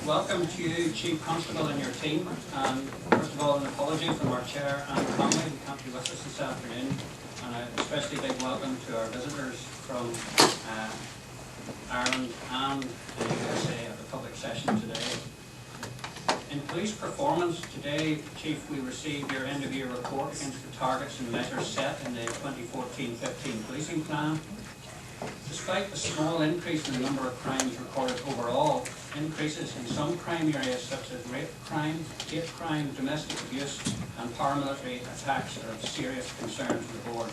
welcome to you, Chief Constable, and your team. First of all, an apology from our Chair, Anne Conway, who can't be with us this afternoon, and an especially big welcome to our visitors from Ireland and the USA at the public session today. In police performance, today, Chief, we received your end-of-year report against the targets and measures set in the 2014-15 policing plan. Despite a small increase in the number of crimes recorded overall, increases in some crime areas such as rape crime, hate crime, domestic abuse and paramilitary attacks are of serious concern to the board.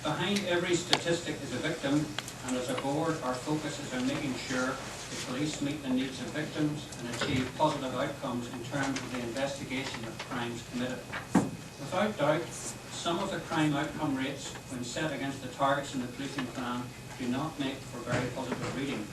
Behind every statistic is a victim, and as a board our focus is on making sure the police meet the needs of victims and achieve positive outcomes in terms of the investigation of crimes committed. Without doubt, some of the crime outcome rates, when set against the targets in the policing plan, do not make for very positive reading.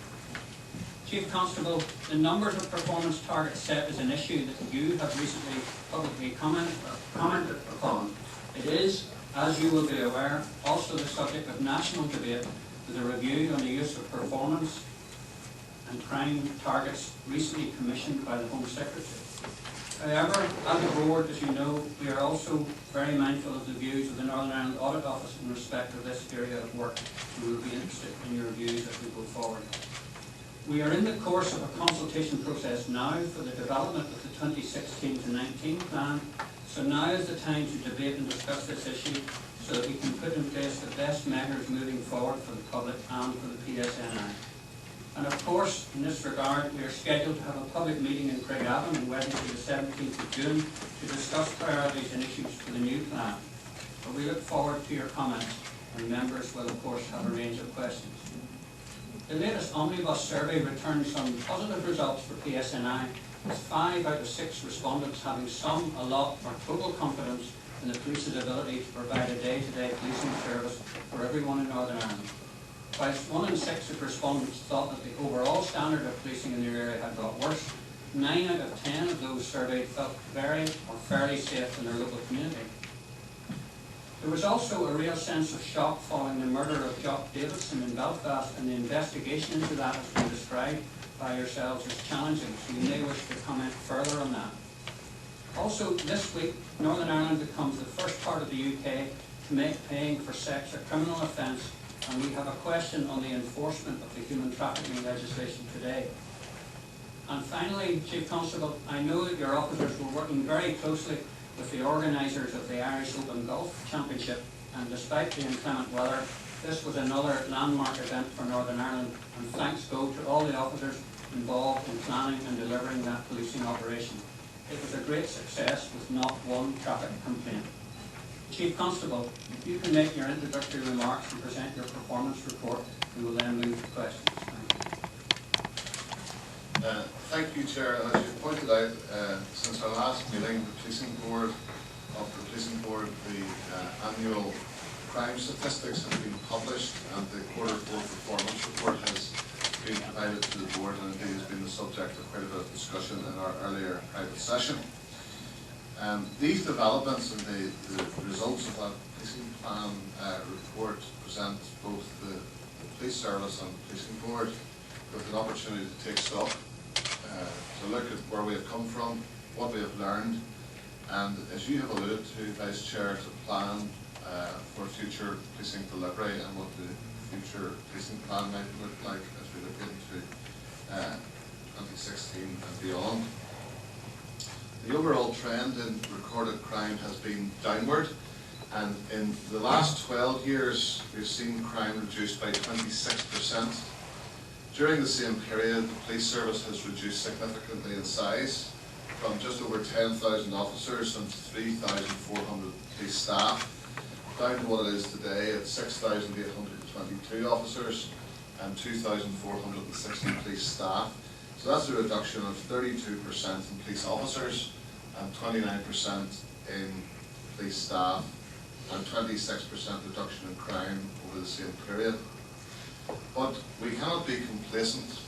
Chief Constable, the numbers of performance targets set is an issue that you have recently publicly commented upon. It is, as you will be aware, also the subject of national debate with a review on the use of performance and crime targets recently commissioned by the Home Secretary. However, as a board, as you know, we are also very mindful of the views of the Northern Ireland Audit Office in respect of this area of work. We will be interested in your views as we go forward. We are in the course of a consultation process now for the development of the 2016-19 plan, so now is the time to debate and discuss this issue so that we can put in place the best measures moving forward for the public and for the PSNI. And of course, in this regard, we are scheduled to have a public meeting in Craigavon on Wednesday the 17th of June to discuss priorities and issues for the new plan. But we look forward to your comments, and members will of course have a range of questions. The latest Omnibus survey returned some positive results for PSNI, with 5 out of 6 respondents having some, a lot, or total confidence in the police's ability to provide a day-to-day policing service for everyone in Northern Ireland. Whilst 1 in 6 of respondents thought that the overall standard of policing in their area had got worse, 9 out of 10 of those surveyed felt very or fairly safe in their local community. There was also a real sense of shock following the murder of Jock Davidson in Belfast, and the investigation into that has been described by yourselves as challenging, so you may wish to comment further on that. Also, this week, Northern Ireland becomes the first part of the UK to make paying for sex a criminal offence, and we have a question on the enforcement of the human trafficking legislation today. And finally, Chief Constable, I know that your officers were working very closely with the organisers of the Irish Open Golf Championship, and despite the inclement weather, this was another landmark event for Northern Ireland, and thanks go to all the officers involved in planning and delivering that policing operation. It was a great success with not one traffic complaint. Chief Constable, if you can make your introductory remarks and present your performance report, we will then move to questions. Thank you, Chair. And as you pointed out, since our last meeting, the Policing Board, the annual crime statistics have been published, and the Quarter 4 performance report has been provided to the Board, and indeed has been the subject of quite a bit of discussion in our earlier private session. These developments and the results of that policing plan report present both the police service and the policing board with an opportunity to take stock, to look at where we have come from, what we have learned, and as you have alluded to, Vice Chair, to plan for future policing delivery and what the future policing plan might look like as we look into 2016 and beyond. The overall trend in recorded crime has been downward, and in the last 12 years we've seen crime reduced by 26%. During the same period, the police service has reduced significantly in size, from just over 10,000 officers and 3,400 police staff, down to what it is today at 6,822 officers and 2,460 police staff. So that's a reduction of 32% in police officers and 29% in police staff, and 26% reduction in crime over the same period. But we cannot be complacent.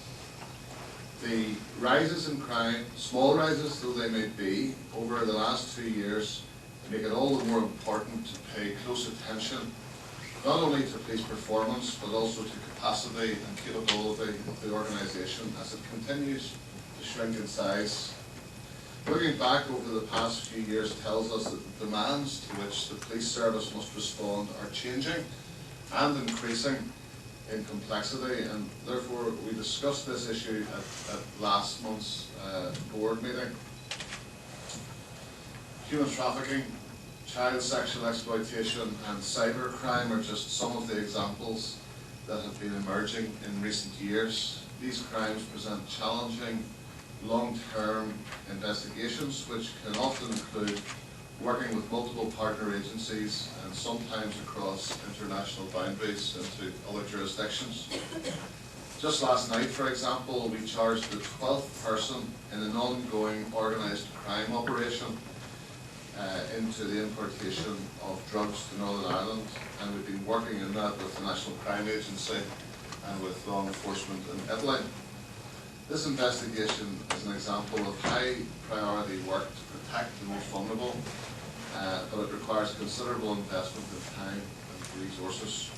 The rises in crime, small rises though they may be, over the last 2 years, make it all the more important to pay close attention, not only to police performance, but also to capacity and capability of the organisation as it continues shrink in size. Looking back over the past few years tells us that the demands to which the police service must respond are changing and increasing in complexity, and therefore we discussed this issue at last month's board meeting. Human trafficking, child sexual exploitation and cybercrime are just some of the examples that have been emerging in recent years. These crimes present challenging long-term investigations, which can often include working with multiple partner agencies and sometimes across international boundaries into other jurisdictions. Just last night, for example, we charged the 12th person in an ongoing organised crime operation into the importation of drugs to Northern Ireland, and we've been working in that with the National Crime Agency and with law enforcement in Italy. This investigation is an example of high priority work to protect the most vulnerable, but it requires considerable investment in time and resources.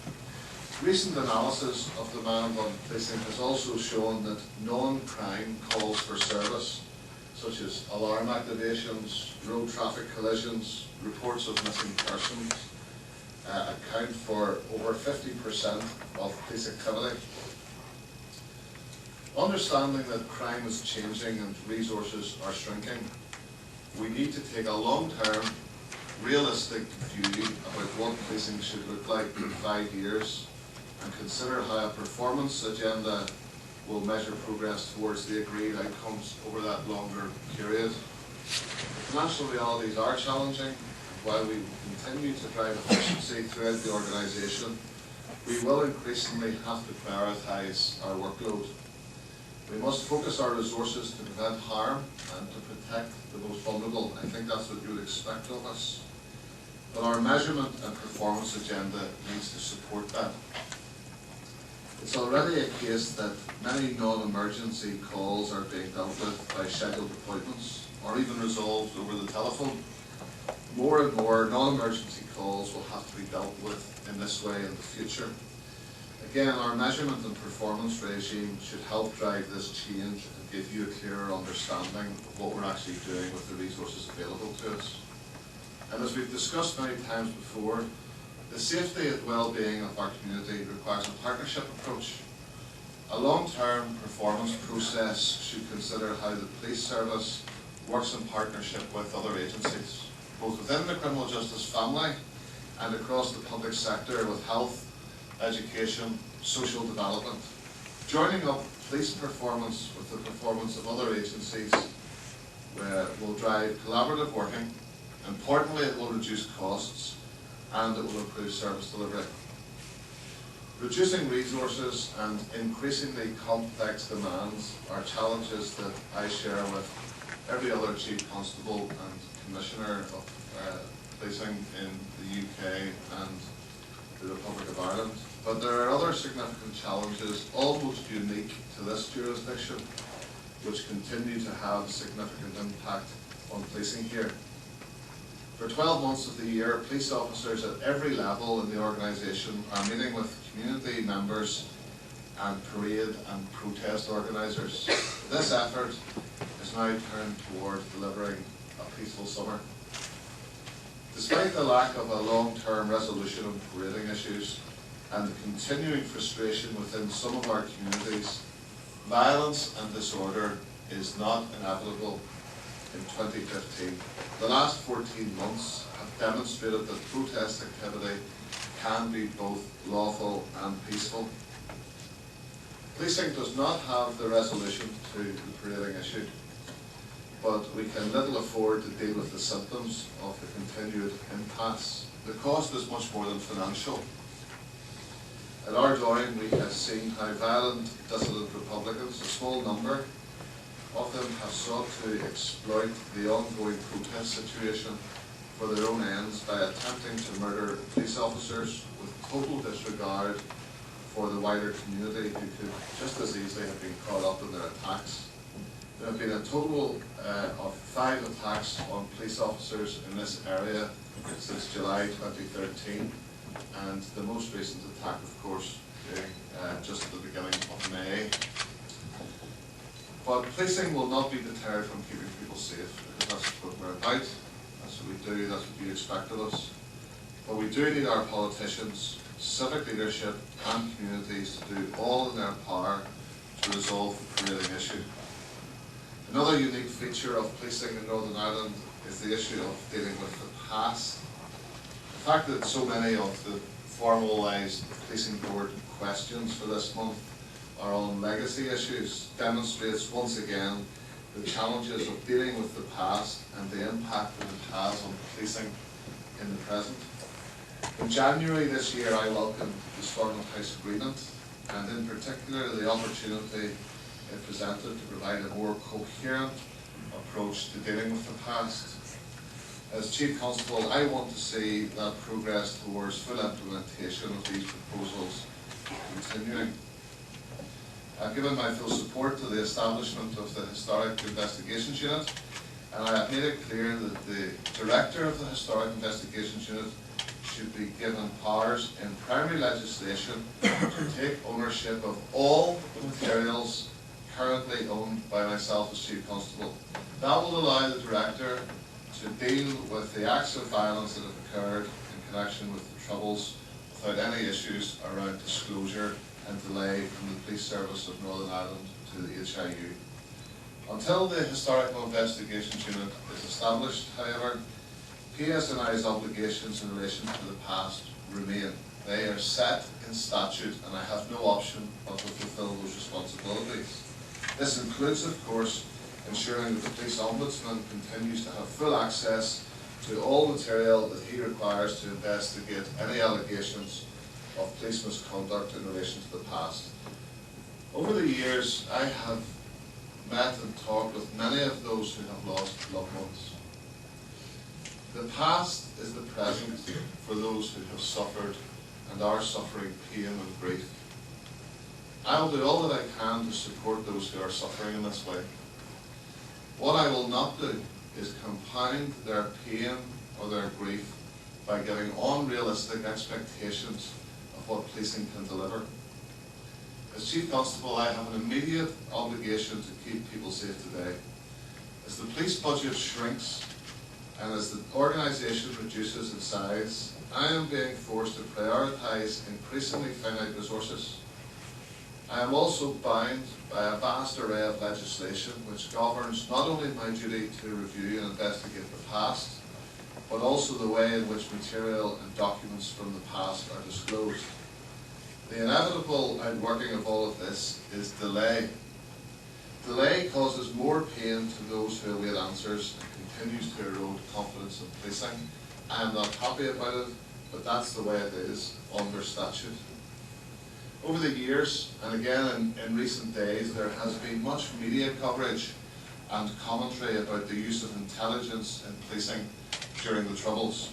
Recent analysis of demand on policing has also shown that non-crime calls for service, such as alarm activations, road traffic collisions, reports of missing persons, account for over 50% of police activity. Understanding that crime is changing and resources are shrinking, we need to take a long-term, realistic view about what policing should look like in 5 years and consider how a performance agenda will measure progress towards the agreed outcomes over that longer period. Financial realities are challenging. While we continue to drive efficiency throughout the organisation, we will increasingly have to prioritise our workload. We must focus our resources to prevent harm and to protect the most vulnerable. I think that's what you would expect of us. But our measurement and performance agenda needs to support that. It's already a case that many non-emergency calls are being dealt with by scheduled appointments or even resolved over the telephone. More and more non-emergency calls will have to be dealt with in this way in the future. Again, our measurement and performance regime should help drive this change and give you a clearer understanding of what we're actually doing with the resources available to us. And as we've discussed many times before, the safety and well-being of our community requires a partnership approach. A long-term performance process should consider how the police service works in partnership with other agencies, both within the criminal justice family and across the public sector with health, education, social development. Joining up police performance with the performance of other agencies will drive collaborative working. Importantly, it will reduce costs and it will improve service delivery. Reducing resources and increasingly complex demands are challenges that I share with every other Chief Constable and Commissioner of Policing in the UK and the Republic of Ireland. But there are other significant challenges, almost unique to this jurisdiction, which continue to have a significant impact on policing here. For 12 months of the year, police officers at every level in the organisation are meeting with community members and parade and protest organisers. This effort is now turned toward delivering a peaceful summer. Despite the lack of a long-term resolution of parading issues and the continuing frustration within some of our communities, violence and disorder is not inevitable in 2015. The last 14 months have demonstrated that protest activity can be both lawful and peaceful. Policing does not have the resolution to the parading issue, but we can little afford to deal with the symptoms of the continued impasse. The cost is much more than financial. At Ardoyne, we have seen how violent dissident Republicans, a small number of them, have sought to exploit the ongoing protest situation for their own ends by attempting to murder police officers with total disregard for the wider community who could just as easily have been caught up in their attacks. There have been a total of 5 attacks on police officers in this area since July 2013, and the most recent attack, of course, being just at the beginning of May. But policing will not be deterred from keeping people safe, because that's what we're about, that's what we do, that's what you expect of us. But we do need our politicians, civic leadership and communities to do all in their power to resolve the prevailing issue. Another unique feature of policing in Northern Ireland is the issue of dealing with the past. The fact that so many of the formalised policing board questions for this month are on legacy issues demonstrates once again the challenges of dealing with the past and the impact that it has on policing in the present. In January this year, I welcomed the Stormont House Agreement, and in particular the opportunity it presented to provide a more coherent approach to dealing with the past. As Chief Constable, I want to see that progress towards full implementation of these proposals continuing. I've given my full support to the establishment of the Historic Investigations Unit, and I have made it clear that the Director of the Historic Investigations Unit should be given powers in primary legislation to take ownership of all materials currently owned by myself as Chief Constable. That will allow the Director to deal with the acts of violence that have occurred in connection with the Troubles without any issues around disclosure and delay from the Police Service of Northern Ireland to the HIU. Until the Historical Investigations Unit is established, however, PSNI's obligations in relation to the past remain. They are set in statute, and I have no option but to fulfil those responsibilities. This includes, of course, ensuring that the Police Ombudsman continues to have full access to all material that he requires to investigate any allegations of police misconduct in relation to the past. Over the years, I have met and talked with many of those who have lost loved ones. The past is the present for those who have suffered and are suffering pain and grief. I will do all that I can to support those who are suffering in this way. What I will not do is compound their pain or their grief by giving unrealistic expectations of what policing can deliver. As Chief Constable, I have an immediate obligation to keep people safe today. As the police budget shrinks and as the organisation reduces in size, I am being forced to prioritise increasingly finite resources. I am also bound by a vast array of legislation which governs not only my duty to review and investigate the past, but also the way in which material and documents from the past are disclosed. The inevitable outworking of all of this is delay. Delay causes more pain to those who await answers and continues to erode confidence in policing. I am not happy about it, but that's the way it is under statute. Over the years, and again in recent days, there has been much media coverage and commentary about the use of intelligence in policing during the Troubles.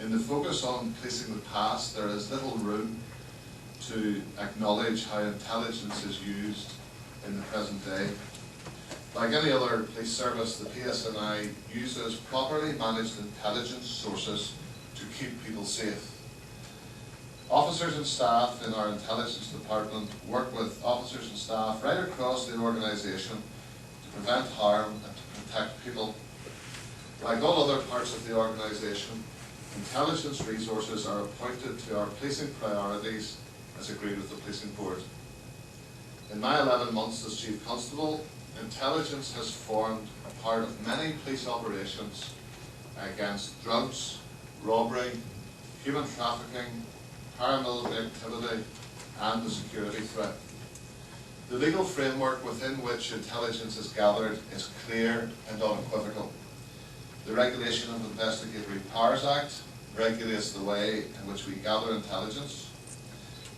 In the focus on policing the past, there is little room to acknowledge how intelligence is used in the present day. Like any other police service, the PSNI uses properly managed intelligence sources to keep people safe. Officers and staff in our intelligence department work with officers and staff right across the organisation to prevent harm and to protect people. Like all other parts of the organisation, intelligence resources are appointed to our policing priorities as agreed with the policing board. In my 11 months as Chief Constable, intelligence has formed a part of many police operations against drugs, robbery, human trafficking, paramilitary activity and the security threat. The legal framework within which intelligence is gathered is clear and unequivocal. The Regulation of Investigatory Powers Act regulates the way in which we gather intelligence.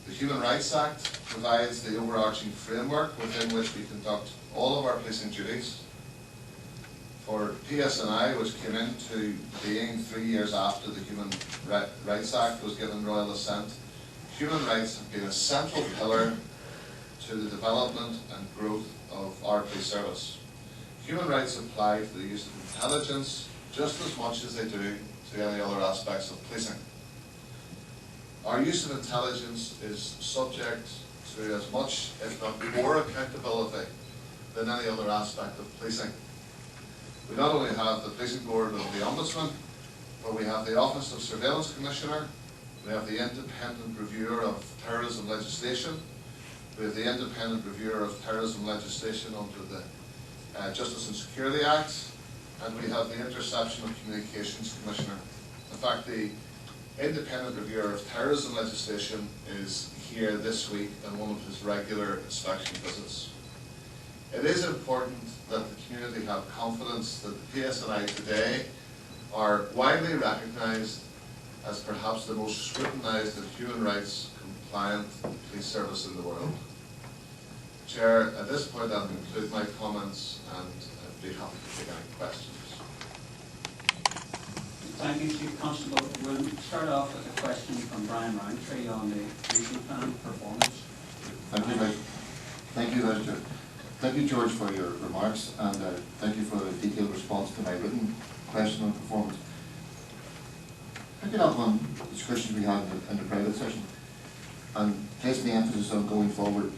The Human Rights Act provides the overarching framework within which we conduct all of our policing duties. For PSNI, which came into being 3 years after the Human Rights Act was given royal assent, human rights have been a central pillar to the development and growth of our police service. Human rights apply to the use of intelligence just as much as they do to any other aspects of policing. Our use of intelligence is subject to as much, if not more, accountability than any other aspect of policing. We not only have the Policing Board of the Ombudsman, but we have the Office of Surveillance Commissioner, we have the Independent Reviewer of Terrorism Legislation, we have the Independent Reviewer of Terrorism Legislation under the Justice and Security Act, and we have the Interception of Communications Commissioner. In fact, the Independent Reviewer of Terrorism Legislation is here this week on one of his regular inspection visits. It is important that the community have confidence that the PSNI today are widely recognised as perhaps the most scrutinised and human rights compliant police service in the world. Chair, at this point I'll conclude my comments and I'd be happy to take any questions. Thank you, Chief Constable. We'll start off with a question from Brian Roundtree on the policing plan performance. Thank you, Minister. Thank you, George, for your remarks, and thank you for the detailed response to my written question on performance. Picking up on discussions we had in the private session, and placing the emphasis on going forward,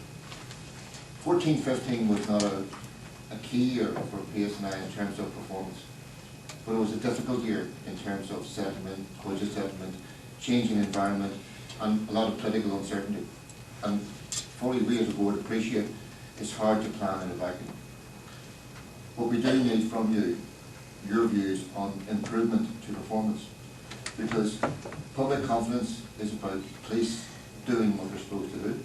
14-15 was not a key year for PSNI in terms of performance, but it was a difficult year in terms of settlement, budget settlement, changing environment, and a lot of political uncertainty. And fully we as a board appreciate it's hard to plan in a vacuum. What we do need from you, your views on improvement to performance, because public confidence is about police doing what they're supposed to do,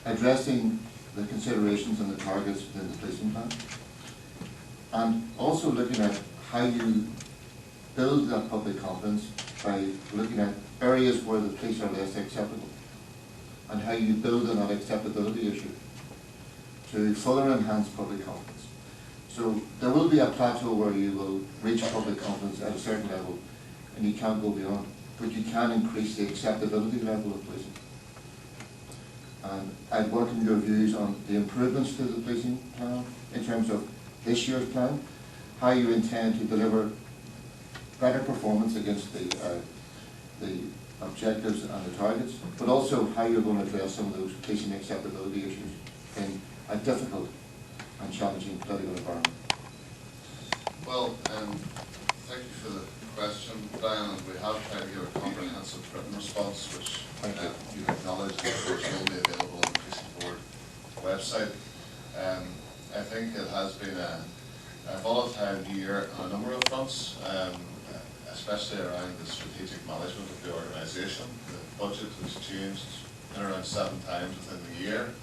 addressing the considerations and the targets within the policing plan, and also looking at how you build that public confidence by looking at areas where the police are less acceptable, and how you build on that acceptability issue to further enhance public confidence. So there will be a plateau where you will reach public confidence at a certain level and you can't go beyond, but you can increase the acceptability level of policing. And I'd welcome your views on the improvements to the policing plan in terms of this year's plan, how you intend to deliver better performance against the objectives and the targets, but also how you're going to address some of those policing acceptability issues in a difficult and challenging political environment. Well, thank you for the question, Brian, and we have tried to give a comprehensive written response, which you acknowledged, of course, will be available on the Policing Board website. I think it has been a volatile year on a number of fronts, especially around the strategic management of the organisation. The budget has changed in around 7 times within the year.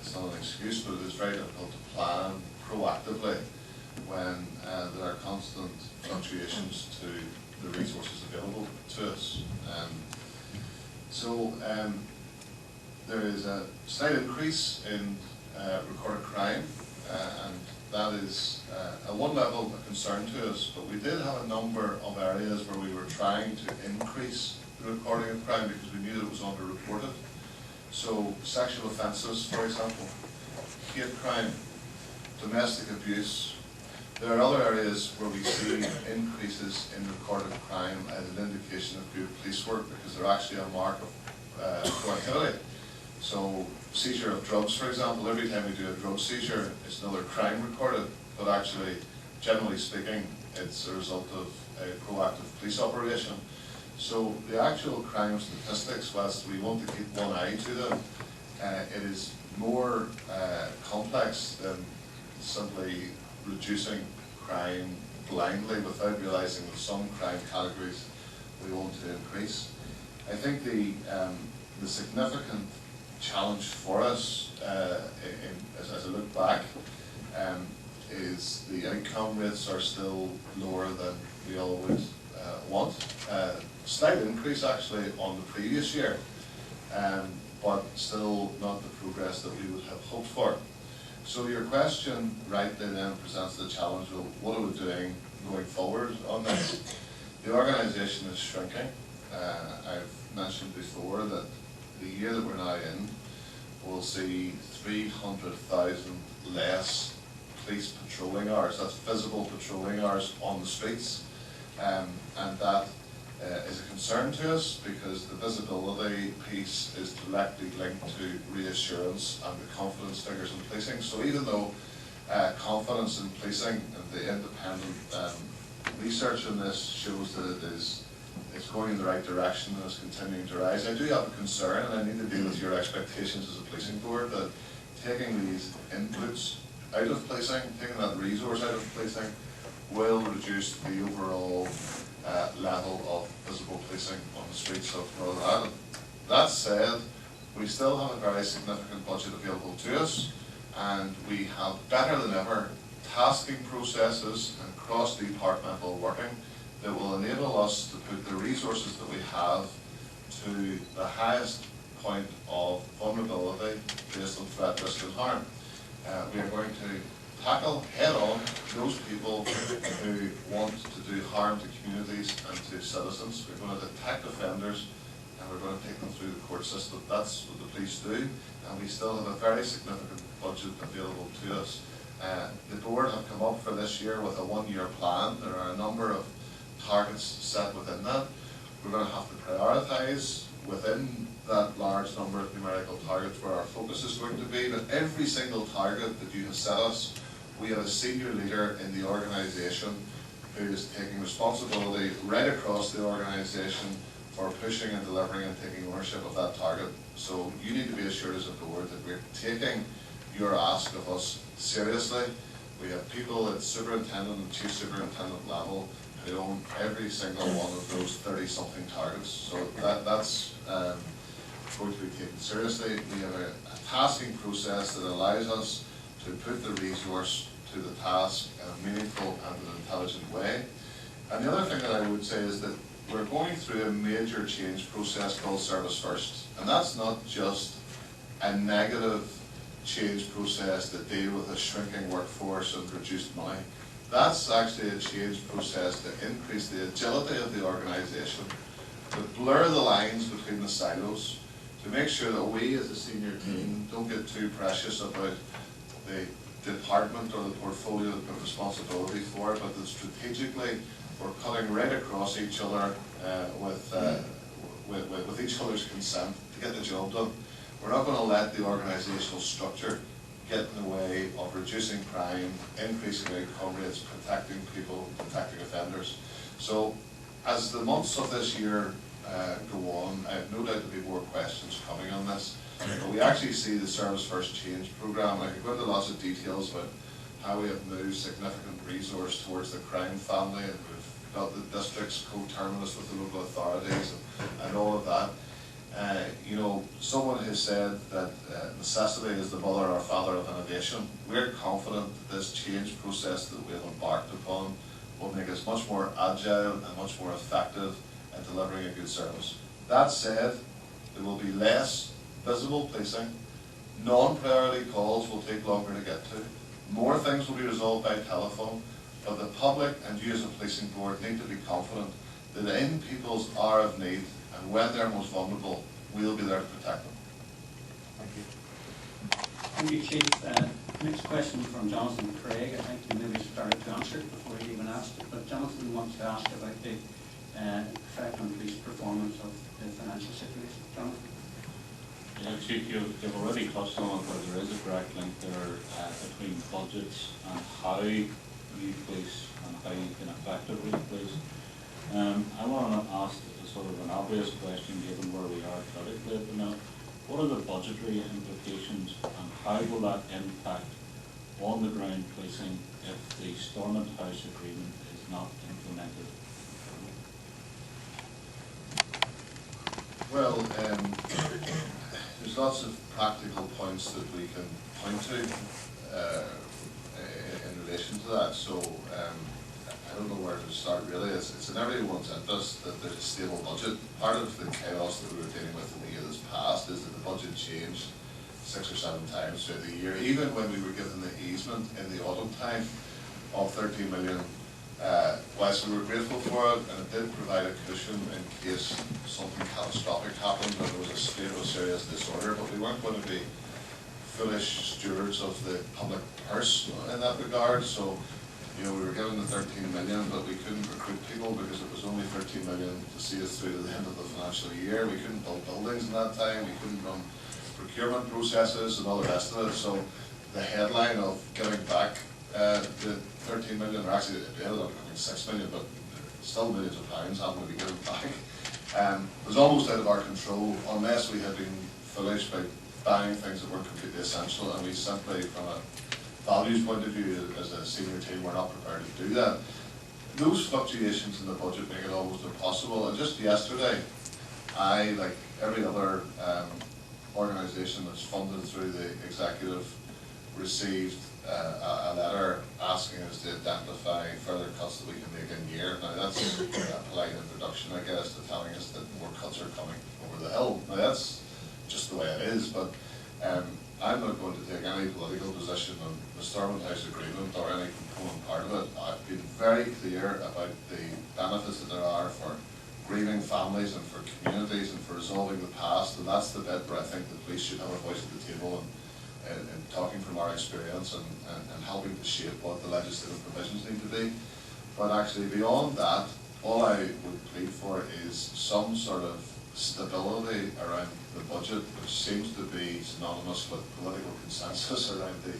It's not an excuse, but it is very difficult to plan proactively when there are constant fluctuations to the resources available to us. So there is a slight increase in recorded crime, and that is at one level a concern to us, but we did have a number of areas where we were trying to increase the recording of crime because we knew that it was underreported. So sexual offences, for example, hate crime, domestic abuse. There are other areas where we see increases in recorded crime as an indication of good police work because they're actually a mark of proactivity. So seizure of drugs, for example, every time we do a drug seizure, it's another crime recorded, but actually, generally speaking, it's a result of a proactive police operation. So the actual crime statistics, whilst we want to keep one eye to them, it is more complex than simply reducing crime blindly without realising that some crime categories we want to increase. I think the significant challenge for us, as I look back, is the outcome rates are still lower than we always want. Slight increase actually on the previous year, but still not the progress that we would have hoped for. So your question rightly then presents the challenge of what are we doing going forward on this? The organisation is shrinking. I've mentioned before that the year that we're now in will see 300,000 less police patrolling hours. That's visible patrolling hours on the streets, and that is a concern to us because the visibility piece is directly linked to reassurance and the confidence figures in policing. So even though confidence in policing, and the independent research on this shows that it's going in the right direction and it's continuing to rise. I do have a concern, and I need to deal with your expectations as a policing board, that taking these inputs out of policing, taking that resource out of policing, will reduce the overall level of visible policing on the streets of Northern Ireland. That said, we still have a very significant budget available to us, and we have better than ever tasking processes and cross-departmental working that will enable us to put the resources that we have to the highest point of vulnerability based on threat, risk and harm. We are going to tackle head-on those people who want to do harm to communities and to citizens. We're going to detect offenders, and we're going to take them through the court system. That's what the police do, and we still have a very significant budget available to us. The board have come up for this year with a one-year plan. There are a number of targets set within that. We're going to have to prioritise within that large number of numerical targets where our focus is going to be, but every single target that you have set us, we have a senior leader in the organisation who is taking responsibility right across the organisation for pushing and delivering and taking ownership of that target. So you need to be assured as a board that we're taking your ask of us seriously. We have people at superintendent and chief superintendent level who own every single one of those 30-something targets. So that's going to be taken seriously. We have a tasking process that allows us to put the resource to the task in a meaningful and an intelligent way. And the other thing that I would say is that we're going through a major change process called Service First. And that's not just a negative change process to deal with a shrinking workforce and reduced money. That's actually a change process to increase the agility of the organisation, to blur the lines between the silos, to make sure that we as a senior team don't get too precious about the department or the portfolio that we've responsibility for, but that strategically we're cutting right across each other with each other's consent to get the job done. We're not going to let the organisational structure get in the way of reducing crime, increasing outcome rates, protecting people, protecting offenders. So as the months of this year go on, I have no doubt there'll be more questions coming on this. But we actually see the Service First Change programme. I could go into lots of details about how we have moved significant resource towards the crime family, and we've got the districts co-terminus with the local authorities and all of that. You know, someone has said that necessity is the mother or father of innovation. We're confident that this change process that we have embarked upon will make us much more agile and much more effective at delivering a good service. That said, there will be less visible policing. Non-priority calls will take longer to get to. More things will be resolved by telephone, but the public and you as a policing board need to be confident that in people's hour of need and when they're most vulnerable, we'll be there to protect them. Thank you. Thank you, Chief. Next question from Jonathan Craig. I think you maybe started to answer it before you even asked it, but Jonathan wants to ask about the effect on police performance of the financial situation. Jonathan? Yeah, Chief, you've already touched on it, but there is a direct link there between budgets and how you police and how you can effectively police. I want to ask sort of an obvious question, given where we are politically at the minute. What are the budgetary implications, and how will that impact on the ground policing if the Stormont House agreement is not implemented? Well, there's lots of practical points that we can point to in relation to that. So I don't know where to start really. It's in everyone's interest that there's a stable budget. Part of the chaos that we were dealing with in the year that's passed is that the budget changed 6 or 7 times throughout the year. Even when we were given the easement in the autumn time of 13 million, whilst we were grateful for it, and it did provide a cushion in case something catastrophic happened and there was a state of serious disorder, but we weren't going to be foolish stewards of the public purse in that regard. So, you know, we were given the 13 million, but we couldn't recruit people because it was only 13 million to see us through to the end of the financial year. We couldn't build buildings in that time. We couldn't run procurement processes and all the rest of it. So the headline of giving back million, or actually it ended up becoming 6 million, but still millions of pounds having to be given back. It was almost out of our control unless we had been foolish by buying things that weren't completely essential, and we simply, from a values point of view, as a senior team, were not prepared to do that. Those fluctuations in the budget make it almost impossible, and just yesterday, I, like every other organisation that's funded through the executive, received a letter asking us to identify further cuts that we can make in year. Now that's a polite introduction, I guess, to telling us that more cuts are coming over the hill. Now that's just the way it is, but I'm not going to take any political position on the Stormont House Agreement or any component part of it. I've been very clear about the benefits that there are for grieving families and for communities and for resolving the past, and that's the bit where I think the police should have a voice at the table and talking from our experience and helping to shape what the legislative provisions need to be. But actually beyond that, all I would plead for is some sort of stability around the budget, which seems to be synonymous with political consensus around the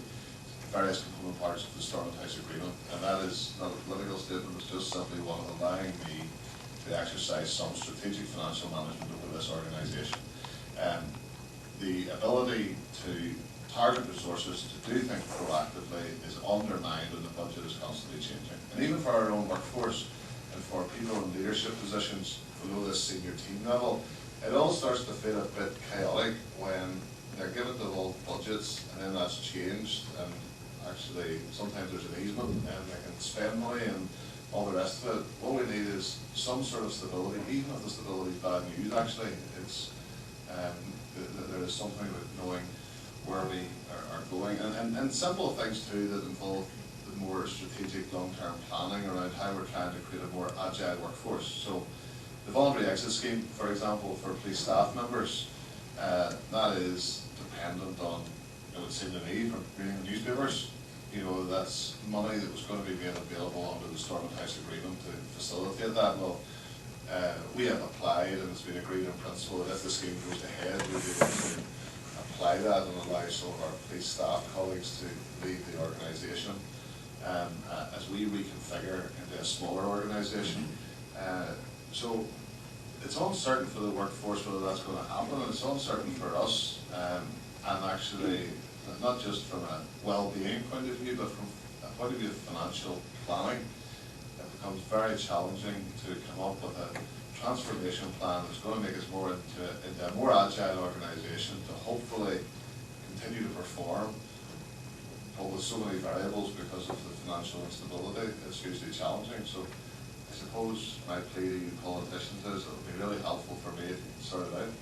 various component parts of the Stormont House Agreement. And that is not a political statement, it's just simply one of allowing me to exercise some strategic financial management over this organisation. The ability to target resources to do things proactively is undermined when the budget is constantly changing. And even for our own workforce and for people in leadership positions below this senior team level, it all starts to feel a bit chaotic when they're given the whole budgets and then that's changed, and actually sometimes there's an easement and they can spend money and all the rest of it. What we need is some sort of stability, even if the stability is bad news. Actually, it's there is something about knowing where we are going, and simple things too that involve the more strategic long-term planning around how we're trying to create a more agile workforce. So the voluntary exit scheme, for example, for police staff members, that is dependent on, it would seem to me, from reading the newspapers, you know, that's money that was going to be made available under the Stormont House Agreement to facilitate that. Well, we have applied, and it's been agreed in principle that if the scheme goes ahead, we'll be able to apply that and allow some of our police staff colleagues to lead the organisation as we reconfigure into a smaller organisation. So it's uncertain for the workforce whether that's going to happen, and it's uncertain for us, and actually not just from a well-being point of view, but from a point of view of financial planning. It becomes very challenging to come up with a transformation plan that's going to make us more into a more agile organisation to hopefully continue to perform. But with so many variables because of the financial instability, it's hugely challenging. So I suppose my plea to you politicians is it would be really helpful for me if you could sort it out.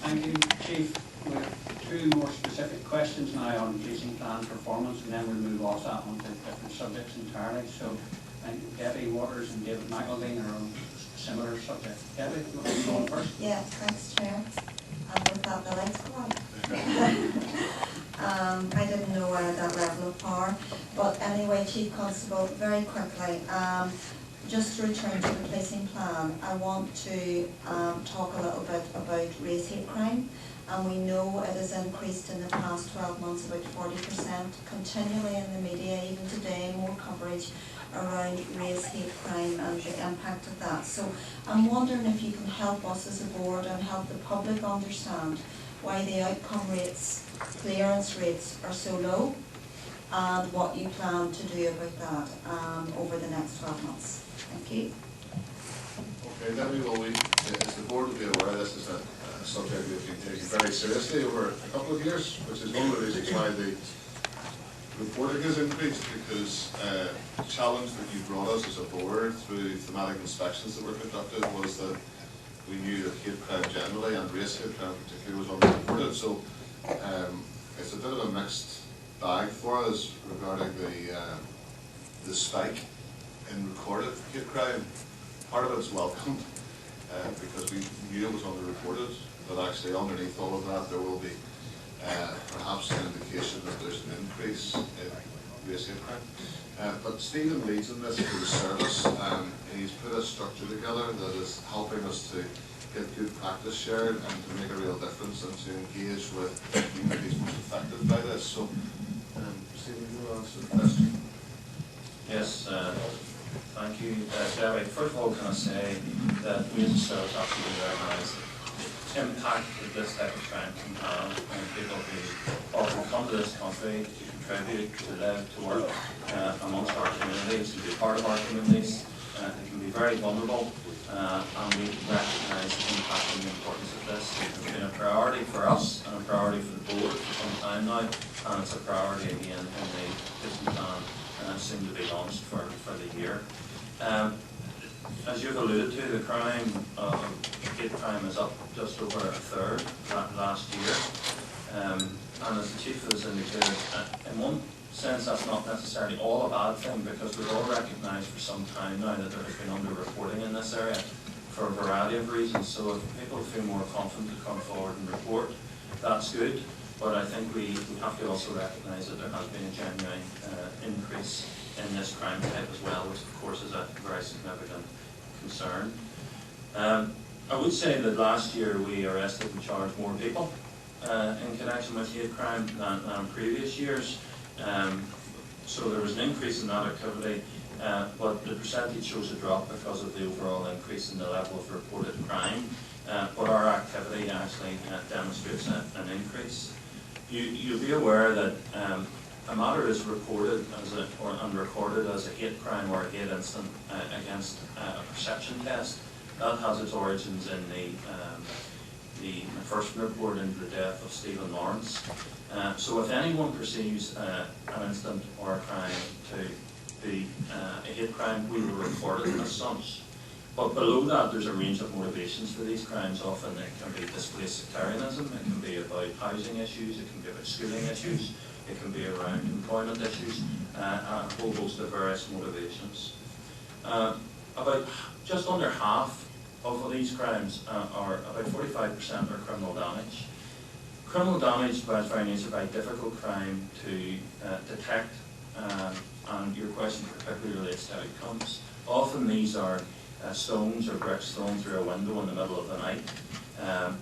Thank you, Chief. We have two more specific questions now on policing plan performance, and then we'll move off that onto different subjects entirely. So I think Debbie Waters and David McElveen are on a similar subject. Debbie, you want to go on first? Yes, thanks, Chair. And with that, the lights go on. I didn't know I had that level of power. But anyway, Chief Constable, very quickly, just to return to the policing plan, I want to talk a little bit about race hate crime. And we know it has increased in the past 12 months about 40%, continually in the media, even today, more coverage around race hate crime and the impact of that. So I'm wondering if you can help us as a board and help the public understand why the outcome rates, clearance rates are so low, and what you plan to do about that over the next 12 months. Thank you. Okay, Debbie, well, as the board will be aware, this is a subject we've been taking very seriously over a couple of years, which is one of the reasons why the reporting has increased, because the challenge that you brought us as a board through thematic inspections that were conducted was that we knew that hate crime generally and race hate crime particularly was underreported. So it's a bit of a mixed bag for us regarding the spike in recorded hate crime. Part of it is welcomed because we knew it was underreported, but actually underneath all of that there will be perhaps an indication that there's an increase in race hate crime. But Stephen leads in this for the service, and he's put a structure together that is helping us to get good practice shared and to make a real difference and to engage with communities most affected by this. So Stephen, you want to answer the question? Yes, thank you, Debbie. First of all, can I say that we as a service absolutely recognise the impact that this type of crime can have on people who often come to this country to contribute, to live, to work amongst our communities, to be part of our communities. They can be very vulnerable, and we recognise the impact and the importance of this. It's been a priority for us and a priority for the board for some time now, and it's a priority again in the business plan soon to be launched for the year. As you've alluded to, the crime of hate crime is up just over a third last year, and as the Chief has indicated, in one sense that's not necessarily all a bad thing, because we've all recognised for some time now that there has been under-reporting in this area for a variety of reasons. So if people feel more confident to come forward and report, that's good. But I think we have to also recognise that there has been a genuine increase in this crime type as well, which of course is a very significant concern. I would say that last year we arrested and charged more people in connection with hate crime than previous years. So there was an increase in that activity, but the percentage shows a drop because of the overall increase in the level of reported crime. But our activity actually demonstrates an increase. You'll be aware that a matter is reported as and recorded as a hate crime or a hate incident against a perception test. That has its origins in the first report into the death of Stephen Lawrence. So if anyone perceives an incident or a crime to be a hate crime, we will report it as such. But below that, there's a range of motivations for these crimes. Often it can be displaced sectarianism, it can be about housing issues, it can be about schooling issues, it can be around employment issues, and a whole host of various motivations. About just under half of these crimes, are about 45% are criminal damage. Criminal damage, by its very nature, is a very difficult crime to detect, and your question particularly relates to outcomes. Often these are stones or bricks thrown through a window in the middle of the night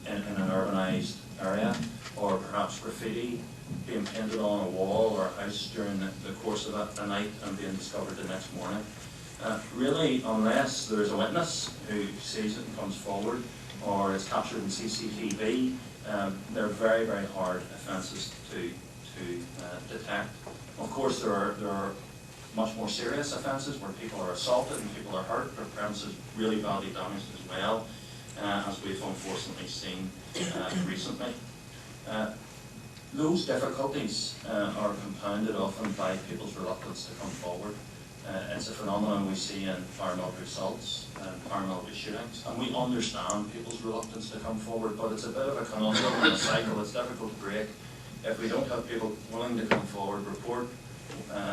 in an urbanised area, or perhaps graffiti being painted on a wall or a house during the course of a night and being discovered the next morning. Really, unless there's a witness who sees it and comes forward, or is captured in CCTV, they're very, very hard offences to detect. Of course, there are much more serious offences where people are assaulted and people are hurt, or premises really badly damaged as well, as we've unfortunately seen recently. Those difficulties are compounded often by people's reluctance to come forward. It's a phenomenon we see in paramilitary assaults and paramilitary shootings, and we understand people's reluctance to come forward, but it's a bit of a conundrum and a cycle that's difficult to break. If we don't have people willing to come forward, report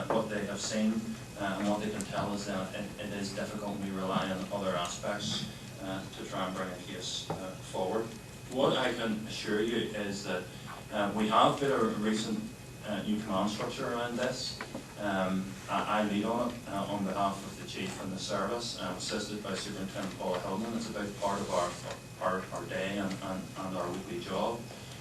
what they have seen and what they can tell us, then it is difficult, and we rely on other aspects to try and bring a case forward. What I can assure you is that we have built a recent new command structure around this. I lead on it on behalf of the Chief and the service, assisted by Superintendent Paula Hillman. It's about part of our day and our weekly job.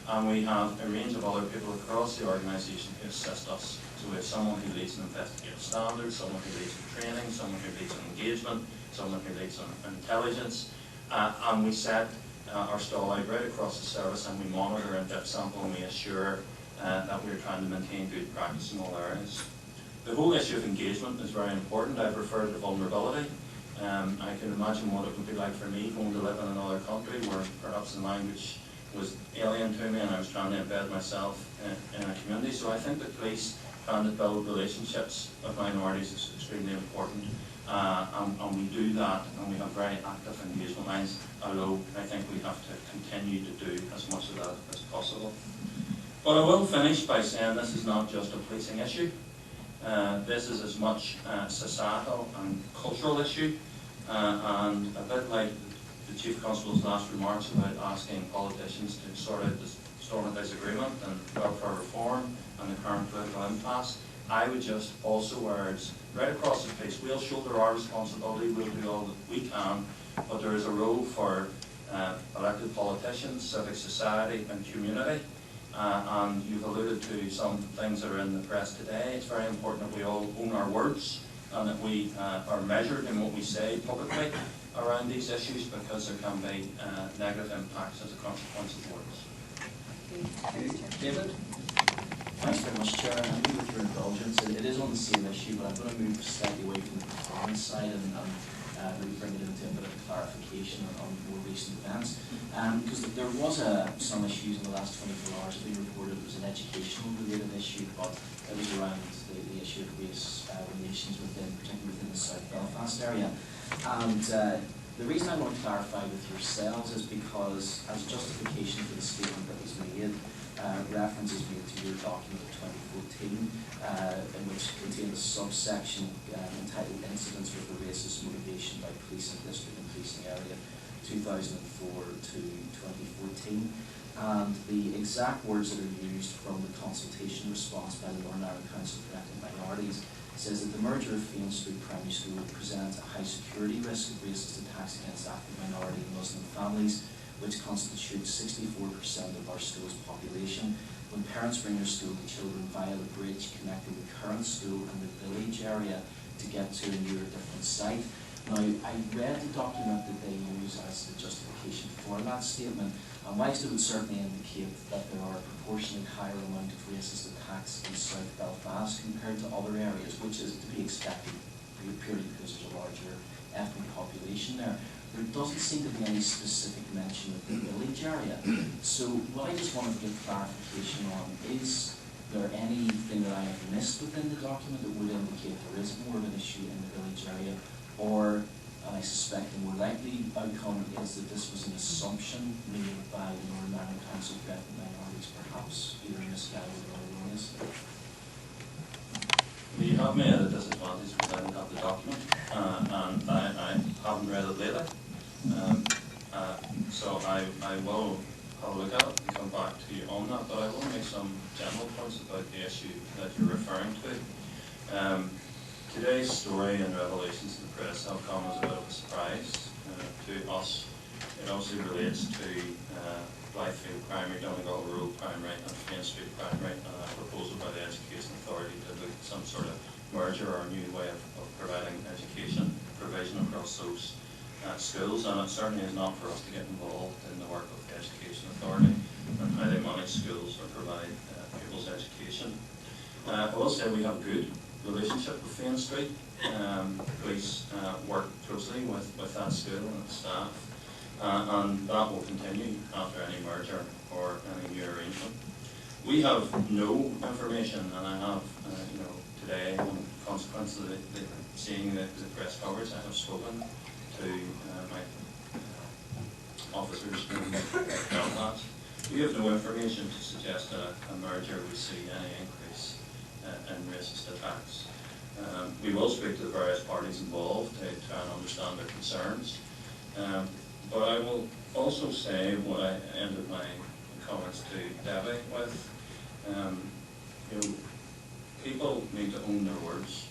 And we have a range of other people across the organisation who assist us. So we have someone who leads in investigative standards, someone who leads in training, someone who leads in engagement, someone who leads in intelligence. And we set our stall out right across the service, and we monitor and dip sample, and we assure that we're trying to maintain good practice in all areas. The whole issue of engagement is very important. I've referred to vulnerability. I can imagine what it would be like for me going to live in another country where perhaps the language was alien to me and I was trying to embed myself in a community. So I think the police trying to build relationships with minorities is extremely important. And we do that, and we have very active engagement lines, although I think we have to continue to do as much of that as possible. But I will finish by saying this is not just a policing issue. This is as much a societal and cultural issue, and a bit like the Chief Constable's last remarks about asking politicians to sort out the Stormont Disagreement and welfare reform and the current political impasse. I would just also urge, right across the piece, we'll shoulder our responsibility, we'll do all that we can, but there is a role for elected politicians, civic society and community, and you've alluded to some things that are in the press today. It's very important that we all own our words and that we are measured in what we say publicly around these issues, because there can be negative impacts as a consequence of words. David? Thanks very much, Chair. And with your indulgence, it is on the same issue, but I'm going to move slightly away from the performance side and maybe bring it into a bit of clarification on more recent events. Because there was some issues in the last 24 hours that we reported. It was an educational related issue, but it was around the issue of race relations particularly within the South Belfast area. And the reason I want to clarify with yourselves is because, as justification for the statement that was made, reference is made to your document of 2014, in which contained a subsection entitled Incidents with a Racist Motivation by Policing District and Policing Area 2004 to 2014. And the exact words that are used from the consultation response by the Northern Ireland Council for Ethnic Minorities says that the merger of Fiann Street Primary School would present a high security risk of racist attacks against ethnic minority and Muslim families, which constitutes 64% of our school's population, when parents bring their school children via the bridge connecting the current school and the village area to get to a newer different site. Now, I read the document that they use as the justification for that statement, and whilst it would certainly indicate that there are a proportionally higher amount of racist attacks in South Belfast compared to other areas, which is to be expected purely because there's a larger ethnic population there, there doesn't seem to be any specific mention of the village area. So what I just wanted to get clarification on, is there anything that I have missed within the document that would indicate there is more of an issue in the village area, or, and I suspect the more likely outcome is that this was an assumption made by the Northern Ireland Council for Ethnic Minorities, perhaps either misguided or erroneous? We have me at a disadvantage because I don't have the document, and I haven't read it lately. So I will have a look at it and come back to you on that, but I will make some general points about the issue that you're referring to. Today's story and revelations in the press have come as a bit of a surprise to us. It obviously relates to Blythefield Primary, Donegal Rural Primary and Fiann Street Primary, and a proposal by the Education Authority to look at some sort of merger or a new way of providing education provision across those schools, and it certainly is not for us to get involved in the work of the Education Authority and how they manage schools or provide pupils' education. I will say we have a good relationship with Fiann Street. Police work closely with that school and its staff, and that will continue after any merger or any new arrangement. We have no information, and I have, today, in consequence of seeing the press coverage, I have spoken to my officers in Belfast. We have no information to suggest that a merger would see any increase in racist attacks. We will speak to the various parties involved to try and understand their concerns. But I will also say what I ended my comments to Debbie with. People need to own their words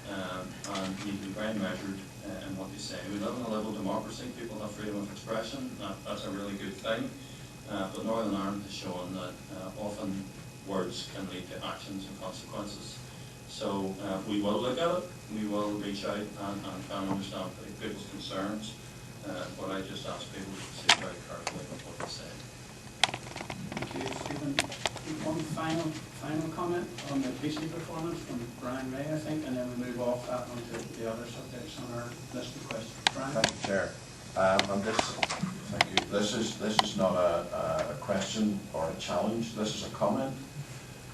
and need to be very measured in what they say. We live in a liberal democracy. People have freedom of expression. That's a really good thing. But Northern Ireland has shown that often words can lead to actions and consequences. So we will look at it, we will reach out and try and understand people's concerns, but I just ask people to sit very carefully with what they say. Thank you, Stephen. One final comment on the policing performance from Brian Ray, I think, and then we move off that one to the other subjects on our list of questions. Brian? Thank you, Chair. Thank you. This is not a question or a challenge. This is a comment,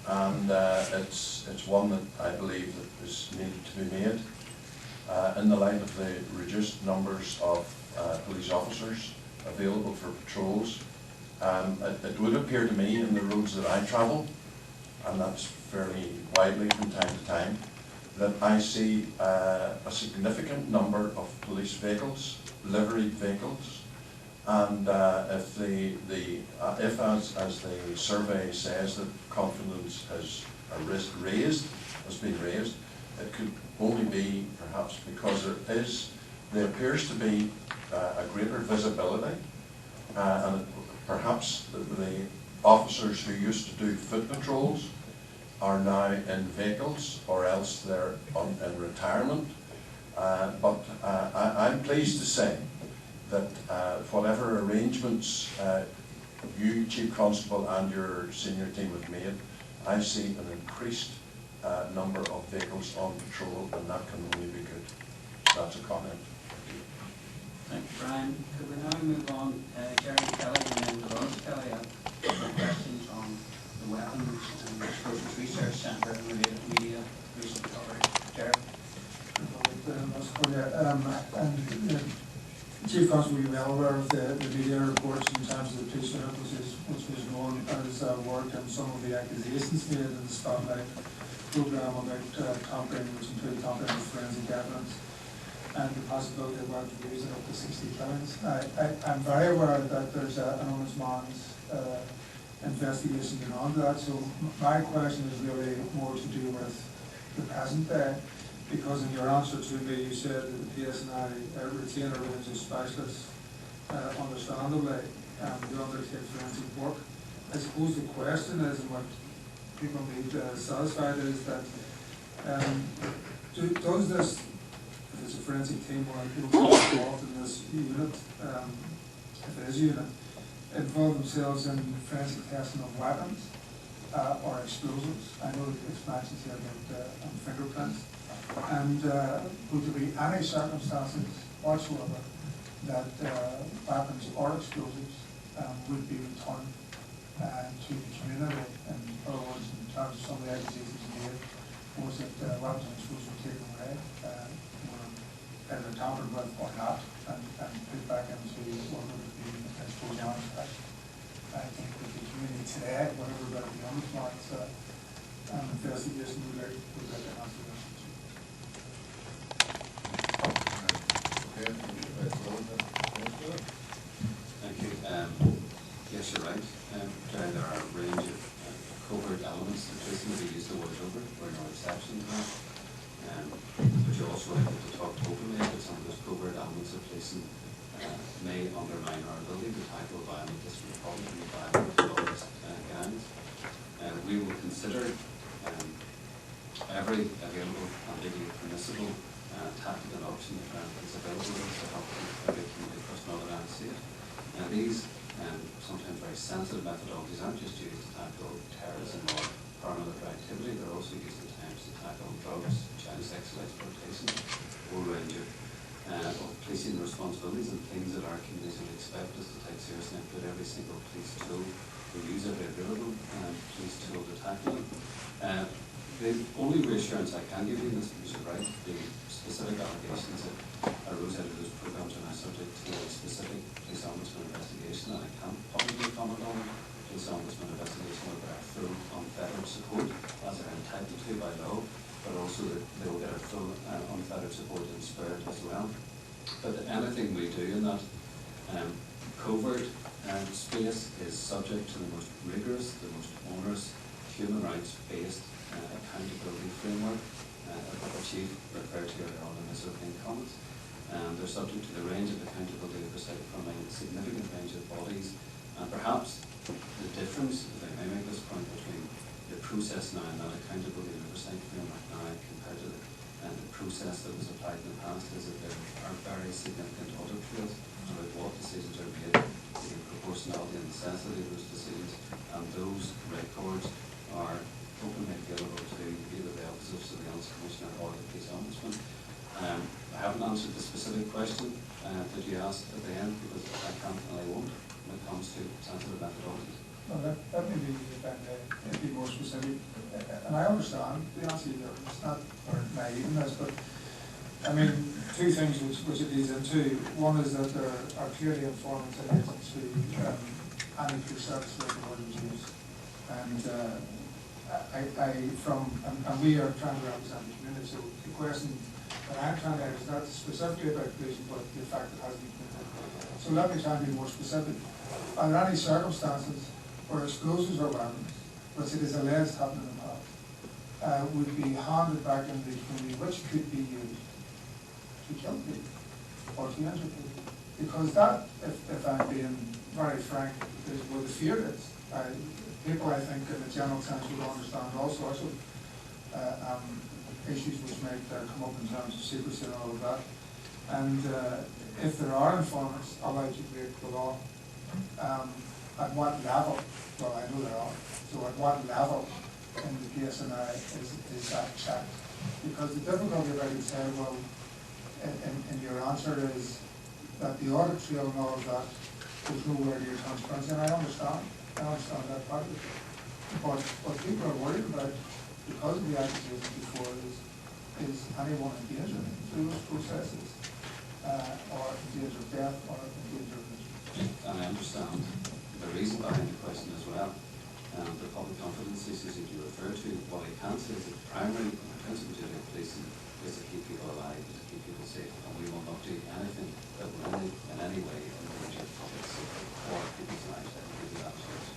and it's one that I believe that is needed to be made in the light of the reduced numbers of police officers available for patrols. It would appear to me in the roads that I travel, and that's fairly widely from time to time, that I see a significant number of police vehicles, liveried vehicles, and if as the survey says that confidence has been raised, it could only be perhaps because there appears to be a greater visibility, and perhaps officers who used to do foot patrols are now in vehicles, or else they're in retirement. But I'm pleased to say that whatever arrangements you, Chief Constable, and your senior team have made, I see an increased number of vehicles on patrol, and that can only be good. That's a comment. Thank you, Brian. Could we now move on, Jerry Kelly and then Dolores Kelly? I have a couple of questions on the weapons and explosives research centre and related media recent coverage. Jerry? Chief Constable, you're well aware of the media reports in terms of the police unit, which was known as work, and some of the accusations made in the Spotlight programme about tampering, which included tampering with forensic evidence, and the possibility of weapons using up to 60 killings. I'm very aware that there's an ombudsman's investigation going on to that, so my question is really more to do with the present day. Because in your answer to me, you said that the PSNI retain a range of specialists, understandably, who undertake forensic work. I suppose the question is, and what people need satisfied is that, does this, if it's a forensic team or people involved in this unit, if it is a unit, involve themselves in forensic testing of weapons or explosives? I know it's mentioned here about fingerprints. And would there be any circumstances whatsoever that weapons or explosives would be returned to the community? In other words, in terms of some of the accusations made, was that weapons and explosives were taken away, were either tampered with or not, and put back into what would have been exposed arms? I think that the community today, whatever about the ombudsman's investigation, would like to answer that. Thank you. Yes, you're right. There are a range of covert elements that recently used the word over. We're no exception to that. But you're also able to talk openly about some of those covert elements of policing may undermine our ability to tackle violent disrespect and violent terrorist gangs. We will consider every available and legally permissible tactical option that is available to us to help every community across Northern Ireland State. Now these sometimes very sensitive methodologies aren't just used to tackle terrorism or paramilitary activity, they're also used at times to tackle drugs, child sexual exploitation, a whole range of policing responsibilities and things that our communities would expect us to take seriously and put every single police tool, we use every available police tool to tackle them. The only reassurance I can give you in this, because you're right, the specific allegations that arose out of those programmes are now subject to a specific police ombudsman investigation, and I can't publicly comment on the police ombudsman investigation whether they're full unfettered support, as they're entitled to by law, but also that they will get a full unfettered support in spirit as well. But anything we do in that covert space is subject to the most rigorous, the most onerous, human rights-based accountability framework that the Chief referred to earlier on in his opening comments. They're subject to the range of accountability oversight from a significant range of bodies, and perhaps the difference, if I may make this point, between the process now and that accountability oversight framework now compared to the process that was applied in the past is that there are very significant audit trails about what decisions are made, the proportionality and necessity of those decisions, and those records are openly available to either the Office of Surveillance Commissioner or the Police Ombudsman. I haven't answered the specific question that you asked at the end because I can't and I won't when it comes to sensitive methodologies. Well, that may be, if I may be more specific, and I understand the answer here, it's not naive in this, but I mean, two things which it leads into. One is that there are clearly informants and agents who any police service record was used, and and we are trying to represent the community, so the question that I'm trying to ask is not specifically about policing, but the fact that it hasn't been done. So let me try and be more specific. Are there any circumstances where explosives or weapons, which it is alleged happened in the past, would be handed back into the community, which could be used to kill people or to injure people? Because that, if I'm being very frank, is where the fear is. people, I think, in the general sense will understand all sorts of issues which might come up in terms of secrecy and all of that. And if there are informants allowed to break the law, at what level, well, I know there are, so at what level in the PSNI is that checked? Because the difficulty, if I could say, well, in your answer is that the audit trail and all of that goes nowhere to your transparency, and I understand that part of it. But what people are worried about, because of the accusations before, is anyone in danger through those processes, or in danger of death, or in danger of injury. And I understand the reason behind the question as well. The public confidence issues that you refer to, what I can say is that the primary and principal duty of policing is to keep people alive, to keep people safe, and we will not do anything that will in any way endanger public safety or people's lives. I can give you that assurance.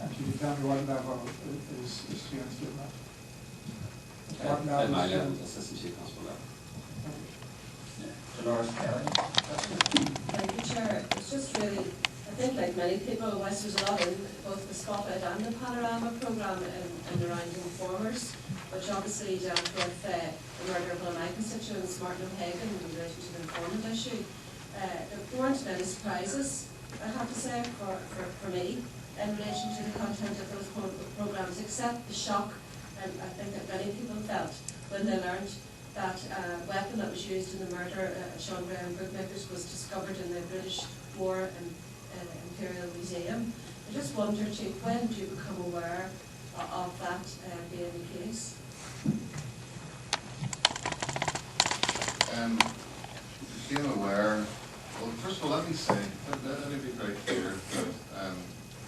And can you tell me what level is experienced in that? What At my is level, Assistant Chief Constable level. Dolores Kelly. Thank you, Chair. It's just really, I think like many people, whilst there's a lot in both the Spotlight and the Panorama programme and around informers, which obviously dealt with the murder of one of my constituents, Martin O'Hagan, in relation to the informant issue. There weren't many surprises, I have to say, for me, in relation to the content of those programmes, except the shock, and I think that many people felt when they learned that weapon that was used in the murder at Sean Graham Bookmakers was discovered in the British War and Imperial Museum. I just wonder, Chief, when do you become aware of that being the case? Became aware, well, first of all, let me say, let me be very clear that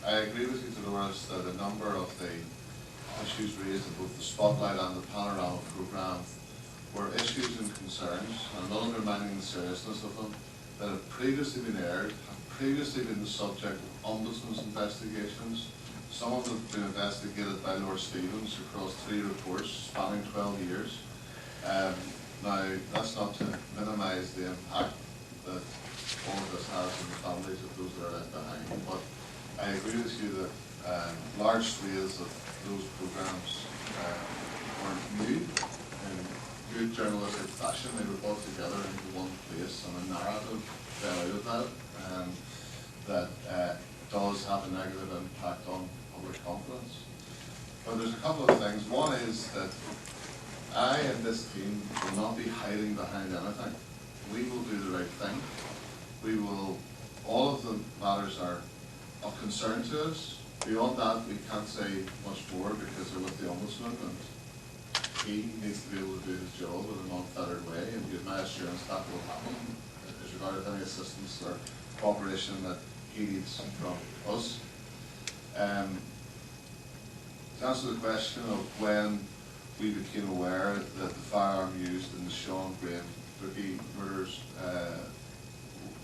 I agree with you, Dolores, that a number of the issues raised in both the Spotlight and the Panorama programme were issues and concerns, and I'm not undermining the seriousness of them, that have previously been aired, have previously been the subject of Ombudsman's investigations. Some of them have been investigated by Lord Stevens across 3 reports spanning 12 years. Now, that's not to minimise the impact that all of this has on the families of those that are left behind, but I agree with you that large swathes of those programmes weren't new. In good journalistic fashion, they were brought together into one place, and a narrative fell out of that that does have a negative impact on public confidence. But there's a couple of things. One is that I and this team will not be hiding behind anything. We will do the right thing. We will, all of the matters are of concern to us. Beyond that, we can't say much more because they're with the Ombudsman, and he needs to be able to do his job in an unfettered way, and give my assurance that will happen as regards any assistance or cooperation that he needs from us. To answer the question of when we became aware that the firearm used in the Sean Graham Bookie murders,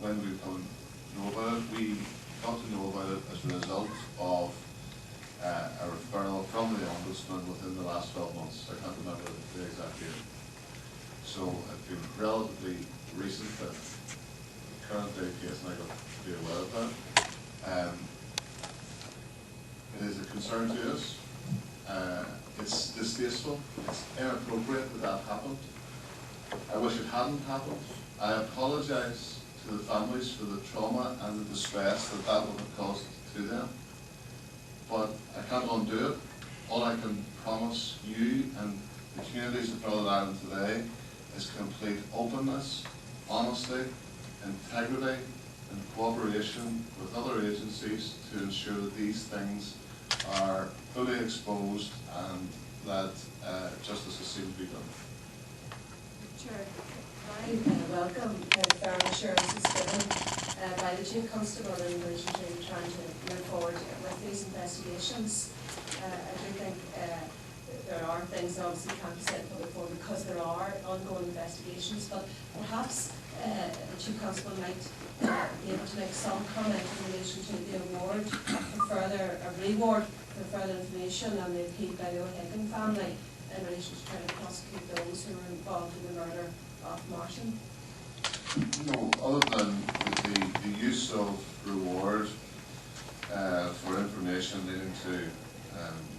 when we come to know about it, we got to know about it as a result of a referral from the Ombudsman within the last 12 months. I can't remember the exact date. So it's been relatively recent that the current day case, and I got to be aware of that. It is a concern to us. It's distasteful. It's inappropriate that happened. I wish it hadn't happened. I apologise to the families for the trauma and the distress that would have caused to them. But I can't undo it. All I can promise you and the communities of Northern Ireland today is complete openness, honesty, integrity, and cooperation with other agencies to ensure that these things are fully exposed and that justice is seen to be done. Chair, I welcome the firm assurances given by the Chief Constable in relation to trying to move forward with these investigations. I do think there are things that obviously can't be said public forum because there are ongoing investigations, but perhaps the Chief Constable might be able to make some comment in relation to the award for further, a reward for further information on the appeal by the O'Hagan family in relation to trying to prosecute those who were involved in the murder of Martin. No, other than the use of reward, for information leading to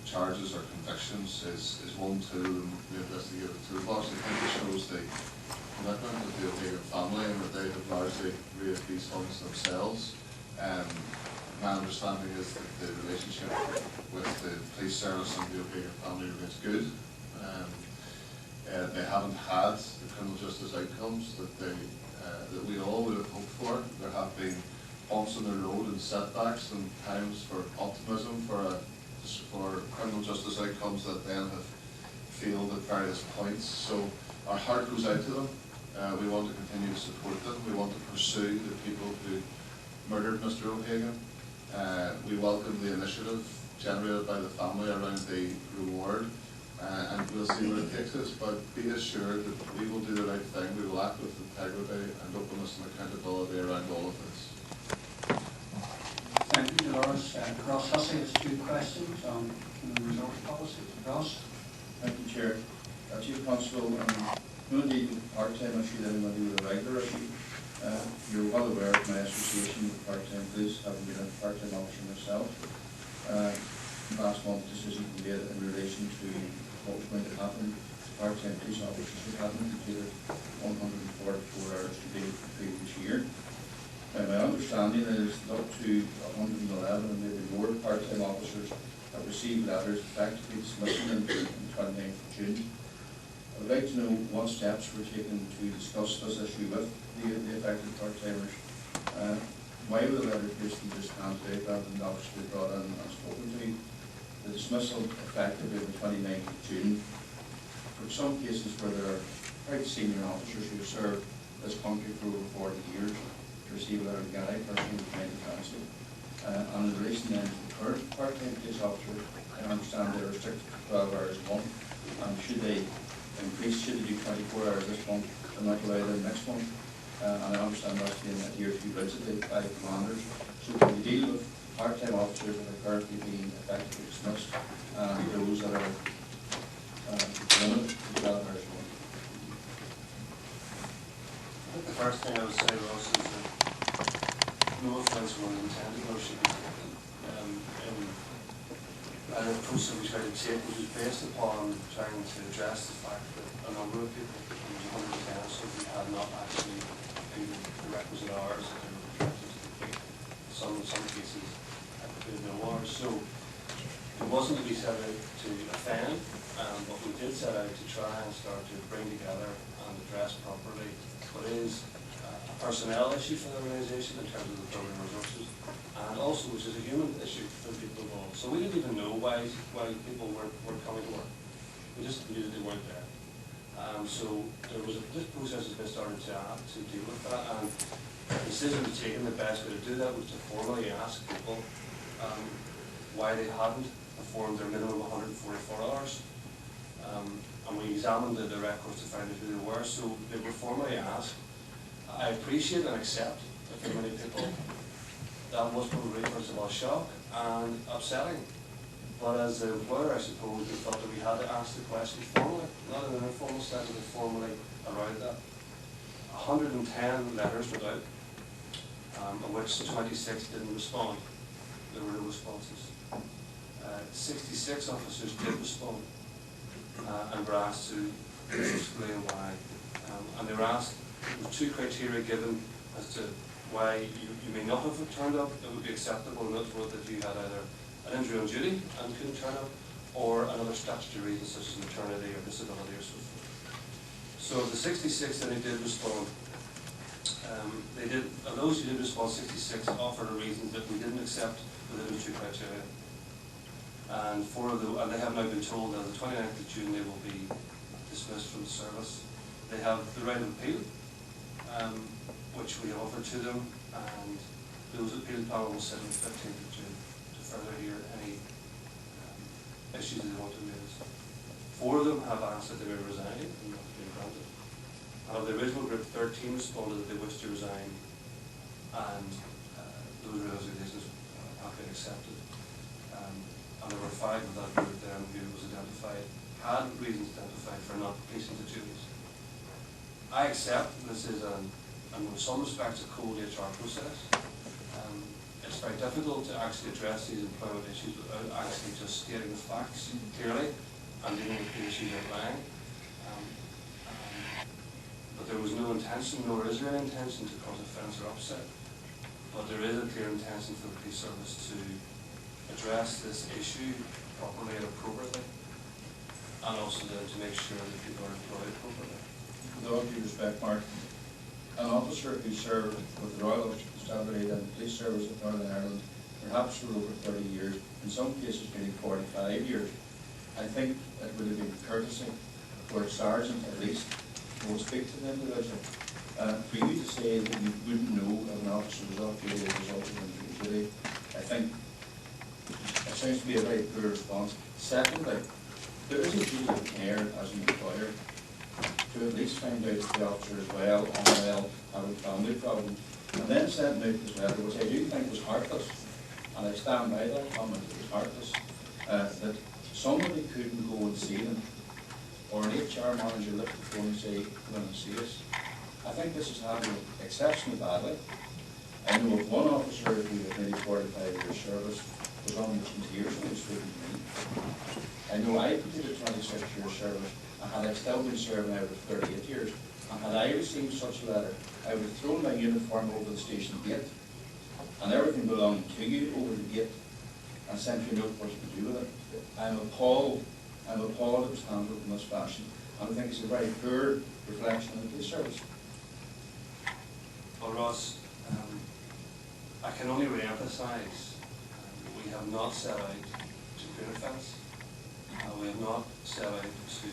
charges or convictions is one tool in the investigative toolbox. I think it shows the commitment of the O'Hagan family and that they have largely raised these funds themselves. My understanding is that the relationship with the police service and the O'Hagan family remains good. They haven't had the criminal justice outcomes that we all would have hoped for. There have been bumps in the road and setbacks and times for optimism for criminal justice outcomes that then have failed at various points. So our heart goes out to them. We want to continue to support them. We want to pursue the people who murdered Mr. O'Hagan. We welcome the initiative generated by the family around the reward, and we'll see where it takes us. But be assured that we will do the right thing. We will act with integrity and openness and accountability around all of this. Thank you, Dolores. Ross Hussey has 2 questions on human resource policy. Ross? Thank you, Chair. Chief Constable, no indeed with the part-time issue, then we'll do with a regular issue. You're well aware of my association with part-time police, having been a part-time officer myself. Last month, decision was made in relation to what was going to happen. Part-time police officers who hadn't completed 144 hours to date the previous year. My understanding is up to 111 and maybe more part-time officers have received letters effectively dismissing them on 29th of June. I would like to know what steps were taken to discuss this issue with the affected part-timers. Why were the letters basically just handed out rather than obviously brought in and spoken to? The dismissal effectively on the 29th of June. For some cases where there are quite senior officers who have served this country for over 40 years, to receive a letter of guide, personally with county council. And in relation then to the current part-time police officers, I understand they're restricted to 12 hours a month. And should they increase, should they do 24 hours this month, they're not allowed in next month. And I understand that's being adhered to rigidly by commanders. So can we deal with part-time officers that are currently being effectively dismissed and those that are limited to 12 hours a month? The first thing I would say, Ross, is that no offence was intended or should be taken. And the approach that we tried to take was based upon trying to address the fact that a number of people, there was 110, so we had not actually completed the requisite hours that they were expected to complete. In some cases, had completed no hours. So it wasn't that we set out to offend, but we did set out to try and start to bring together and address properly what is a personnel issue for the organisation in terms of the building resources, and also which is a human issue for the people involved. So we didn't even know why people weren't coming to work. We just knew that they weren't there. So this process has been started to deal with that, and the decision was taken. The best way to do that was to formally ask people why they hadn't performed their minimum 144 hours. And we examined the records to find out who they were, so they were formally asked. I appreciate and accept that for many people that was probably first of all shock and upsetting. But as the employer, I suppose, we felt that we had to ask the question formally, not in an informal sense, but formally around that. 110 letters went out, of which 26 didn't respond. There were no responses. 66 officers did respond. And were asked to explain why. And they were asked, there were 2 criteria given as to why you may not have turned up. It would be acceptable in that you had either an injury on duty and couldn't turn up, or another statutory reason such as maternity or disability or so forth. So the 66 that they did respond, and those who did respond, 66 offered a reason that we didn't accept within the 2 criteria. And and they have now been told that on the 29th of June they will be dismissed from the service. They have the right of appeal, which we offered to them, and those appeal panel will sit on the 15th of June to further hear any issues that they want to raise. 4 of them have asked that they were resigning and not being granted. And of the original group, 13 responded that they wished to resign, and those resignations have been accepted. And there were 5 of that group then who was identified, had reasons identified for not completing the duties. I accept this is in some respects a cold HR process. It's very difficult to actually address these employment issues without actually just stating the facts clearly and dealing with the issues outlying. But there was no intention, nor is there an intention to cause offence or upset. But there is a clear intention for the police service to address this issue properly and appropriately, and also to make sure that people are employed appropriately. With all due respect, Mark, an officer who served with the Royal Ulster Constabulary and the Police Service of Northern Ireland, perhaps for over 30 years, in some cases nearly 45 years, I think it would have been courtesy for a sergeant at least to speak to the individual. For you to say that you wouldn't know if an officer was off duty as a result of duty, I think it seems to be a very poor response. Secondly, there is a duty of care as an employer to at least find out if the officer is well, unwell, having family problems, and then send out this letter, which I do think was heartless, and I stand by that comment, it was heartless, that somebody couldn't go and see them, or an HR manager look at the phone and say, come in and see us. I think this is happening exceptionally badly. I know of one officer who had maybe 45 years service was almost in tears when he was speaking to me. I know I completed 26 years service, and had I still been serving out of 38 years, and had I received such a letter, I would have thrown my uniform over the station gate, and everything belonging to you over the gate, and sent you a note what you could do with it. I'm appalled it was handled in this fashion, and I think it's a very poor reflection of the police service. Well, Ross, I can only re-emphasise we have not set out to create offence. We have not set out to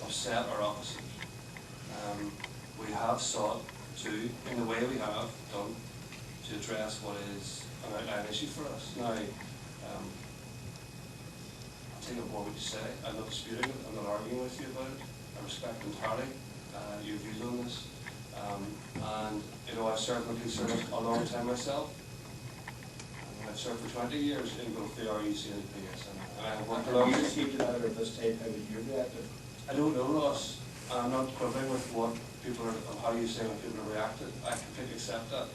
upset our officers. We have sought to, in the way we have done, to address what is an outlying issue for us. Now, I'll take on board what you say. I'm not disputing it. I'm not arguing with you about it. I respect entirely your views on this. And, you know, I've served in the police service a long time myself. I've served for 20 years in both the RUC and the PS. And I have worked along. If you received a letter of this type, how would you react? I don't know, Ross. I'm not quibbling with what people are, how you say when people are reacted. I completely accept that.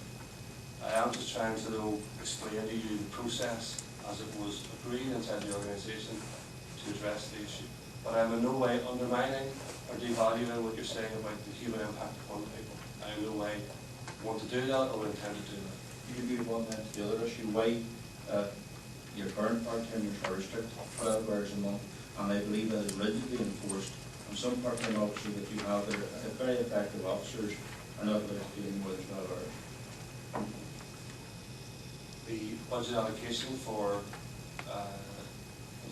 I am just trying to explain to you the process as it was agreed inside the organisation to address the issue. But I'm in no way undermining or devaluing what you're saying about the human impact upon the people. I in no way want to do that or intend to do that. You move on then to the other issue, why your current part-timers are restricted to 12 hours a month, and I believe that is rigidly enforced, and some part-time officers that you have that are very effective officers are not allowed to do more than 12 hours. The budget allocation for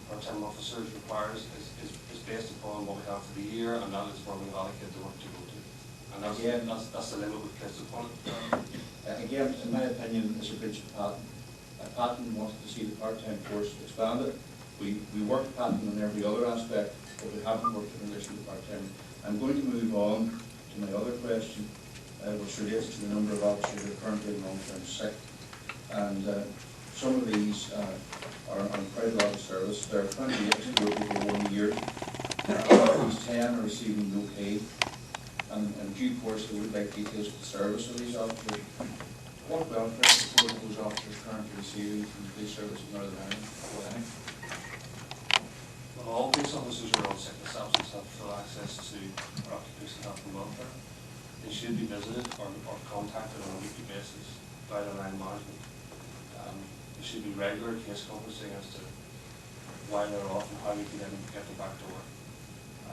part-time officers requires is based upon what we have for the year, and that is where we allocate the work to go to. And that's the limit we've placed upon it. Again, in my opinion, it's a breach of patent. Patent wants to see the part-time force expanded. We work patent in every other aspect, but we haven't worked in relation to part-time. I'm going to move on to my other question, which relates to the number of officers who are currently in long-term sick. And some of these are on quite a lot of service. There are 28 who work over 1 year. These 10 are receiving no pay. And in due course, they would like details of the service of these officers. What welfare support are those officers currently receiving from the police service in Northern Ireland? Well, all police officers who are on sickness absence have full access to our occupational health and welfare. They should be visited or contacted on a weekly basis by their line management. There should be regular case conferencing as to why they're off and how we can get them back to work.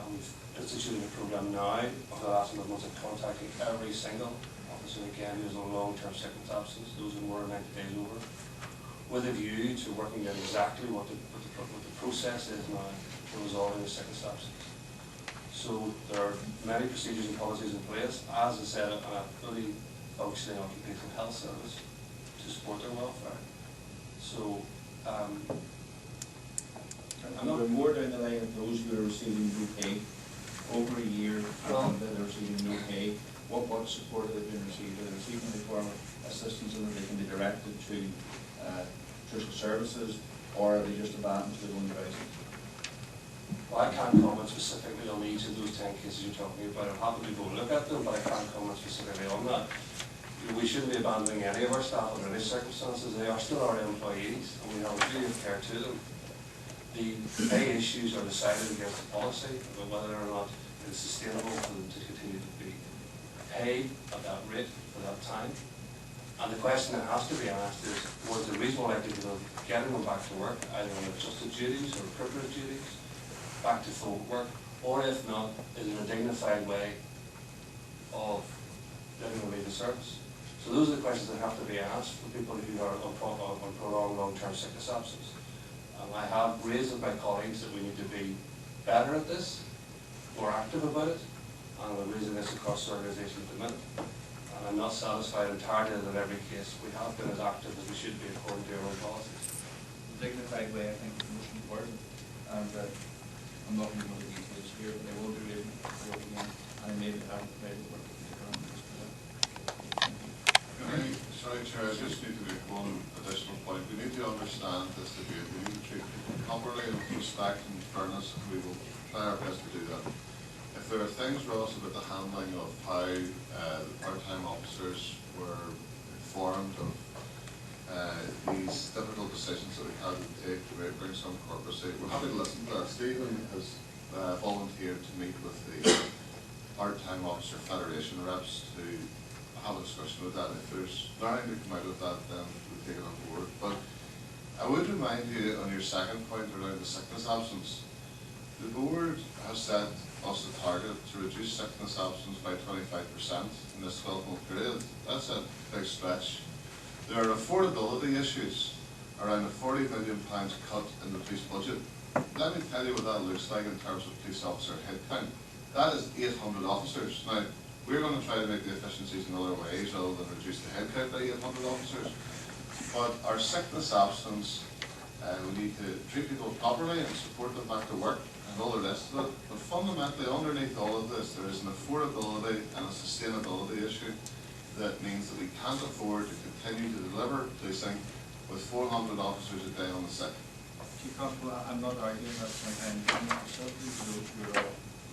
We've instituted a program now over the last number of months of contacting every single officer again who is on long-term sickness absence, those who are more than 90 days over, with a view to working out exactly what the process is now for resolving the sickness absence. So there are many procedures and policies in place, as I said, and a fully functioning occupational health service to support their welfare. So, we're more down the line of those who are receiving no pay over a year, and that are receiving no pay. What support are they being received? Are they receiving any form of assistance and that they can be directed to social services, or are they just abandoned to their own devices? Well, I can't comment specifically on each of those 10 cases you're talking about. I'm happy to go look at them, but I can't comment specifically on that. we shouldn't be abandoning any of our staff under any circumstances. They are still our employees, and we have a duty of care to them. The pay issues are decided against the policy about whether or not it is sustainable for them to continue to be paid at that rate for that time. And the question that has to be asked is, was the reasonable likelihood of getting them back to work, either on adjusted duties or appropriate duties, back to full work, or if not, is it a dignified way of living and leaving service? So those are the questions that have to be asked for people who are on prolonged long-term sickness absence. I have raised with my colleagues that we need to be better at this, more active about it, and we're raising this across the organisation at the minute. And I'm not satisfied entirely that in every case we have been as active as we should be according to our own policies. Dignified way, I think, is the most important, and I'm not going to go into details here, but I will do it again, and I maybe haven't provided the work later on this. Sorry, Chair, I just need to make one additional point. We need to understand this debate. We need to treat people properly and with respect and fairness, and we will try our best to do that. If there are things, Ross, about the handling of how the part-time officers were informed of these difficult decisions that we had to take to bring some corporacy, we're happy to listen to that. Stephen has volunteered to meet with the part-time officer federation reps to have a discussion with that. If there's nothing to come out of that, then we'll take it on board. But I would remind you on your second point around the sickness absence, the board has set us a target to reduce sickness absence by 25% in this 12-month period. That's a big stretch. There are affordability issues around a £40 million cut in the police budget. Let me tell you what that looks like in terms of police officer headcount. That is 800 officers. Now, we're going to try to make the efficiencies in other ways rather than reduce the headcount by 800 officers. But our sickness absence, we need to treat people properly and support them back to work and all the rest of it. But fundamentally, underneath all of this, there is an affordability and a sustainability issue that means that we can't afford to continue to deliver policing with 400 officers a day on the sick. Chief Constable, I'm not arguing that I'm facilities you're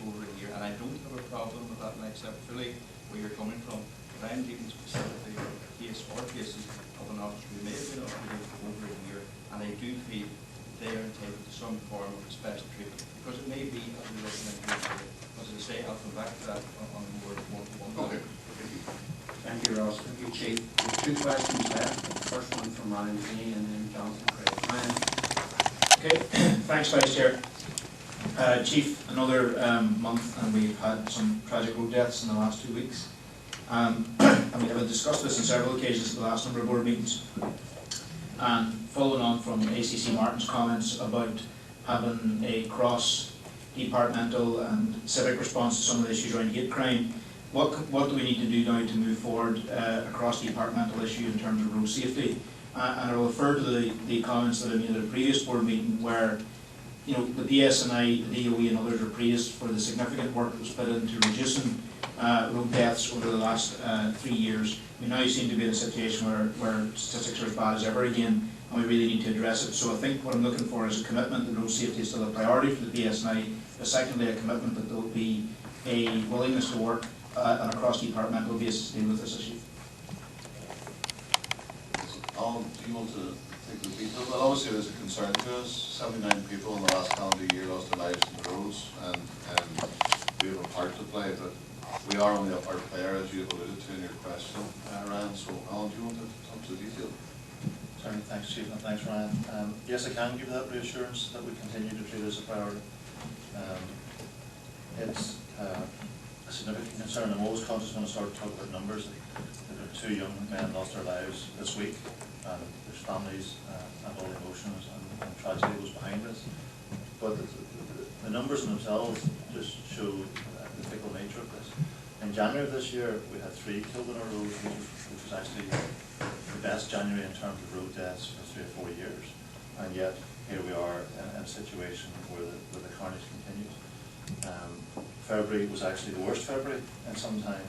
over a year, and I don't have a problem with that, and I accept fully where you're coming from. But I'm dealing specifically with a case or cases of an officer who may have been operating for over a year, and I do feel they are entitled to some form of special treatment, because it may be, as we recommend here, as I say, I'll come back to that on more one-to-one. Okay. Thank you, Ross. Thank you, Chief. We have two questions left. The first one from Ryan Kenny and then Jonathan Craig. Ryan. Okay, thanks, Vice Chair. Chief, another month, and we've had some tragic road deaths in the last 2 weeks. And we have discussed this on several occasions at the last number of board meetings. And following on from ACC Martin's comments about having a cross-departmental and civic response to some of the issues around hate crime, what do we need to do now to move forward across departmental issue in terms of road safety? And I will refer to the comments that I made at a previous board meeting where, you know, the PSNI, the DOE and others are praised for the significant work that was put into reducing road deaths over the last 3 years. We now seem to be in a situation where statistics are as bad as ever again, and we really need to address it. So I think what I'm looking for is a commitment that road safety is still a priority for the PSNI, but secondly a commitment that there will be a willingness to work on a cross-departmental basis to deal with this issue. Alan, do you want to take the detail? Well, obviously there's a concern to us. 79 people in the last calendar year lost their lives on the roads, and we have a part to play, but we are only a part player, as you have alluded to in your question, Ryan. So, Alan, do you want to talk to the detail? Sorry, thanks, Chief, and thanks, Ryan. Yes, I can give that reassurance that we continue to treat it as a priority. It's a significant concern. I'm always conscious when I start to talk about numbers that 2 young men lost their lives this week, and there's families and all the emotions and tragedy goes behind this. But the numbers in themselves just show the fickle nature of this. In January of this year, we had 3 killed on our roads, which was actually the best January in terms of road deaths for 3 or 4 years. And yet, here we are in a situation where the carnage continues. February was actually the worst February in some time,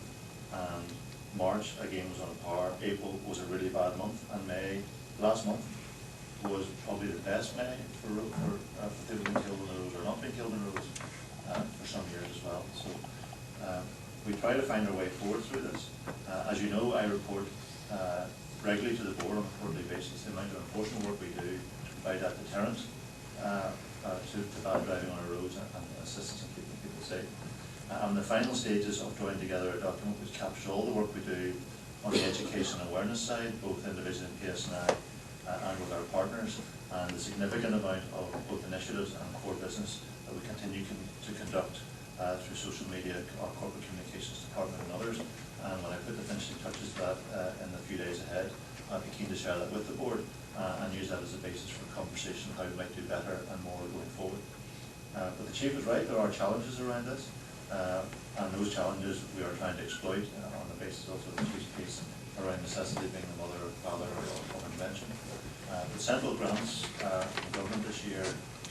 and March again was on a par. April was a really bad month, and May, last month, was probably the best May for people being killed on the roads or not being killed on the roads for some years as well. So we try to find our way forward through this. As you know, I report regularly to the board on a quarterly basis the amount of enforcement work we do to provide that deterrent to bad driving on our roads and assistance in keeping people safe. And the final stages of drawing together a document which captures all the work we do on the education and awareness side, both individually in PSNI and with our partners, and the significant amount of both initiatives and core business that we continue to conduct through social media, our corporate communications department and others. And when I put the finishing touches to that in the few days ahead, I'd be keen to share that with the board and use that as a basis for conversation how we might do better and more going forward. But the Chief is right, there are challenges around this, and those challenges we are trying to exploit on the basis also of the Chief's piece around necessity being the mother or father of invention. The central grants from government this year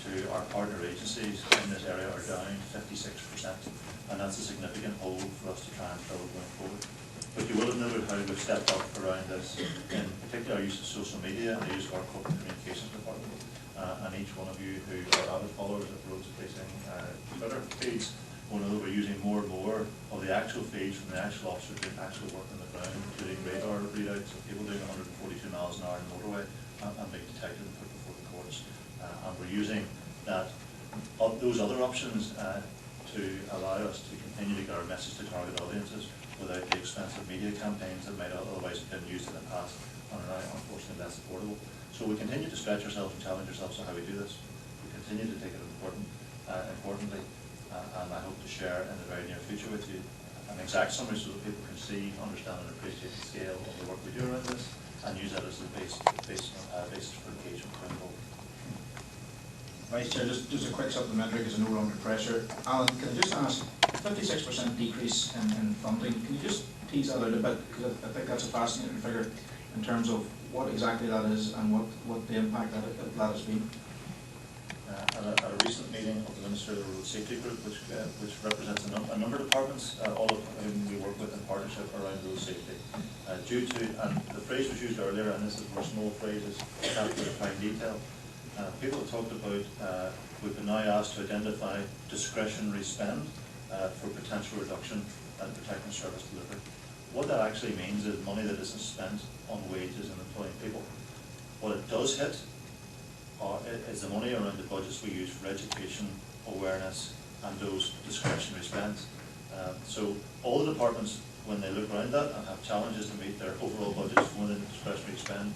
to our partner agencies in this area are down 56%, and that's a significant hole for us to try and fill going forward. But you will have noted how we've stepped up around this, in particular our use of social media and the use of our corporate communications department. And each one of you who are avid followers of roads policing Twitter feeds will know that we're using more and more of the actual feeds from the actual officers doing actual work on the ground, including radar readouts of people doing 142 miles an hour in the motorway and being detected and put before the courts. And we're using those other options to allow us to continue to get our message to target audiences without the expensive media campaigns that might otherwise have been used in the past and are now unfortunately less affordable. So we continue to stretch ourselves and challenge ourselves on how we do this. We continue to take it importantly, and I hope to share in the very near future with you an exact summary so that people can see, understand and appreciate the scale of the work we do around this and use that as the basis for engagement going forward. Vice Chair, just a quick supplementary because I know we're under pressure. Alan, can I just ask, 56% decrease in funding, can you just tease that out a bit? Because I think that's a fascinating figure in terms of what exactly that is and what the impact that has been. At a recent meeting of the Minister of the Road Safety Group, which represents a number of departments, all of whom we work with in partnership around road safety, due to, and the phrase was used earlier, and this is more small phrases, captured in fine detail. People have talked about, we've been now asked to identify discretionary spend for potential reduction and protecting service delivery. What that actually means is money that isn't spent on wages and employing people. What it does hit is the money around the budgets we use for education, awareness, and those discretionary spends. So all the departments, when they look around that and have challenges to meet their overall budgets more than discretionary spend,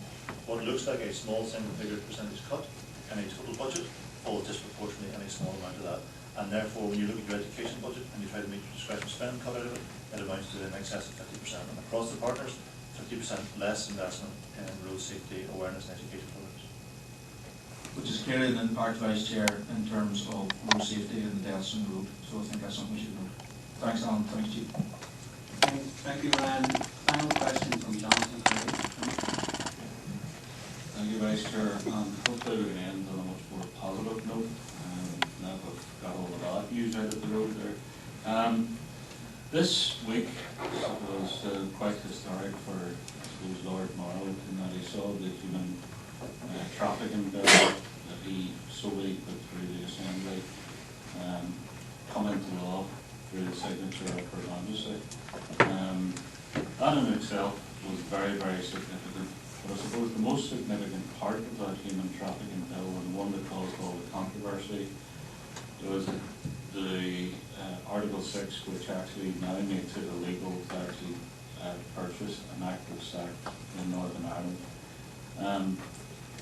what looks like a small single-figure percentage cut in a total budget falls disproportionately in a small amount of that. And therefore, when you look at your education budget and you try to meet your discretionary spend cut out of it, it amounts to in excess of 50%. And across the partners, 50% less investment in road safety, awareness, and education programs. Which is clearly an impact, Vice Chair, in terms of road safety and the deaths on the road. So I think that's something we should note. Thanks, Alan. Thanks, Chief. Thank you, Ryan. Final question from Jonathan. Thank you, Vice Chair. Hopefully we can end on a much more positive note. Now we've got all the bad news out of the road there. This week was quite historic for, I suppose, Lord Morrow, in that he saw the human trafficking bill that he solely put through the Assembly come into law through the signature of Fernandez. That in itself was very, very significant. But I suppose the most significant part of that human trafficking bill, and one that caused all the controversy, was the Article 6, which actually now makes it illegal to actually purchase an active sack in Northern Ireland.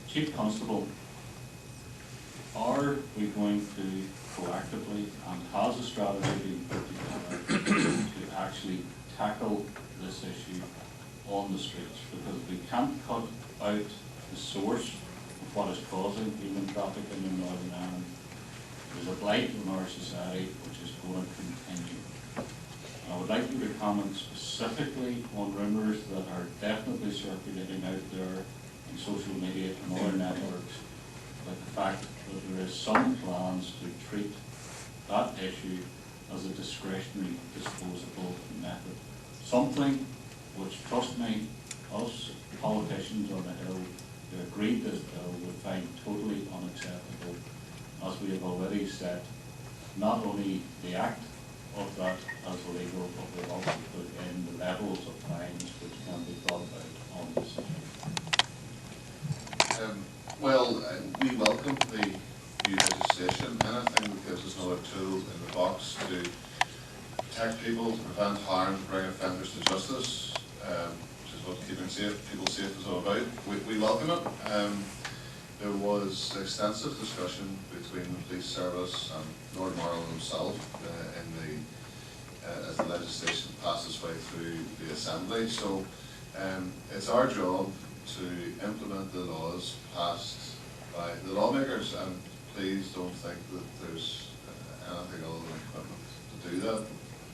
Chief Constable, are we going to proactively, and has a strategy been put together to actually tackle this issue on the streets? Because we can't cut out the source of what is causing human trafficking in Northern Ireland. There's a blight in our society which is going to continue. And I would like you to comment specifically on rumours that are definitely circulating out there in social media and other networks about the fact that there is some plans to treat that issue as a discretionary disposable method. Something which, trust me, us politicians on the Hill who agreed this bill would find totally unacceptable, as we have already said, not only the act of that as illegal, but we've also put in the levels of fines which can be brought out on this issue. We welcome the new legislation. Anything that gives us another tool in the box to protect people, to prevent harm, to bring offenders to justice, which is what keeping people safe is all about. We welcome it. There was extensive discussion between the police service and Lord Mayo himself as the legislation passed its way through the Assembly. So it's our job to implement the laws passed by the lawmakers, and please don't think that there's anything other than commitment to do that,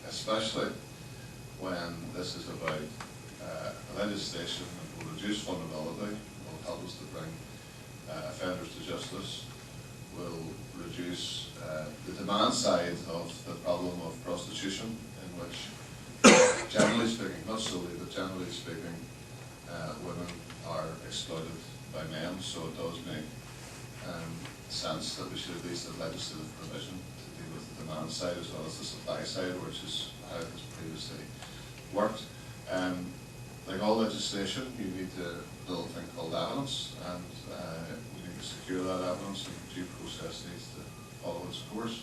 especially when this is about legislation that will reduce vulnerability, will help us to bring offenders to justice, will reduce the demand side of the problem of prostitution, in which, generally speaking, not solely, but generally speaking, women are exploited by men. So it does make sense that we should at least have legislative provision to deal with the demand side as well as the supply side, which is how it has previously worked. Like all legislation, you need to build a thing called evidence, and we need to secure that evidence, and due process needs to follow its course.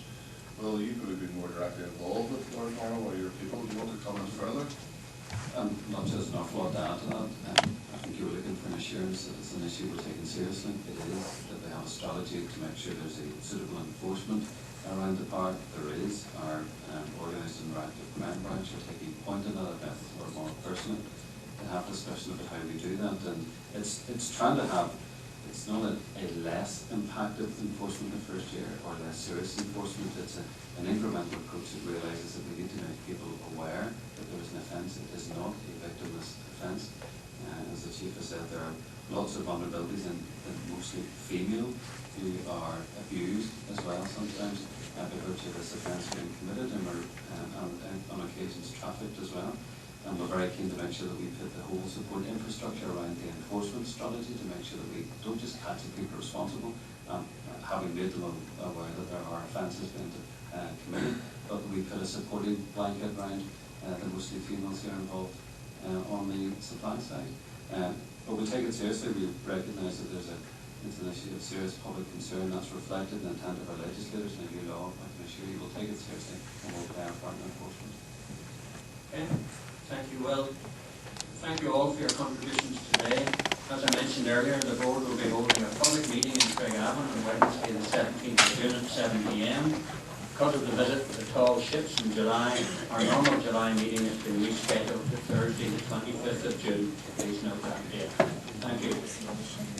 Will you would be more directly involved with Lord Mayo or your people? Do you want to comment further? Not just an awful lot to add to that. I think you were looking for an assurance that it's an issue we're taking seriously. It is, that they have a strategy to make sure there's a suitable enforcement around the park. There is. Our organised and interactive crime branch are taking point in that. I've met with Lord Mayo personally to have a discussion about how we do that. And it's trying to have, it's not a less impactful enforcement the first year or less serious enforcement. It's an incremental approach that realises that we need to make people aware that there is an offence. It is not a victimless offence. As the Chief has said, there are lots of vulnerabilities, and mostly female, who are abused as well sometimes by virtue of this offence being committed, and are on occasions trafficked as well. And we're very keen to make sure that we put the whole support infrastructure around the enforcement strategy to make sure that we don't just catch the people responsible, having made them aware that there are offences being committed, but we put a supporting blanket around the mostly females who are involved on the supply side. But we take it seriously. We recognise that it's an issue of serious public concern that's reflected in the intent of our legislators and a new law. I can assure you we'll take it seriously and we'll play our part in enforcement. Okay. Thank you. Well, thank you all for your contributions today. As I mentioned earlier, the board will be holding a public meeting in Craigavon on Wednesday the 17th of June at 7 p.m. Because of the visit to the tall ships in July, our normal July meeting has been rescheduled to Thursday the 25th of June. Please note that date. Thank you.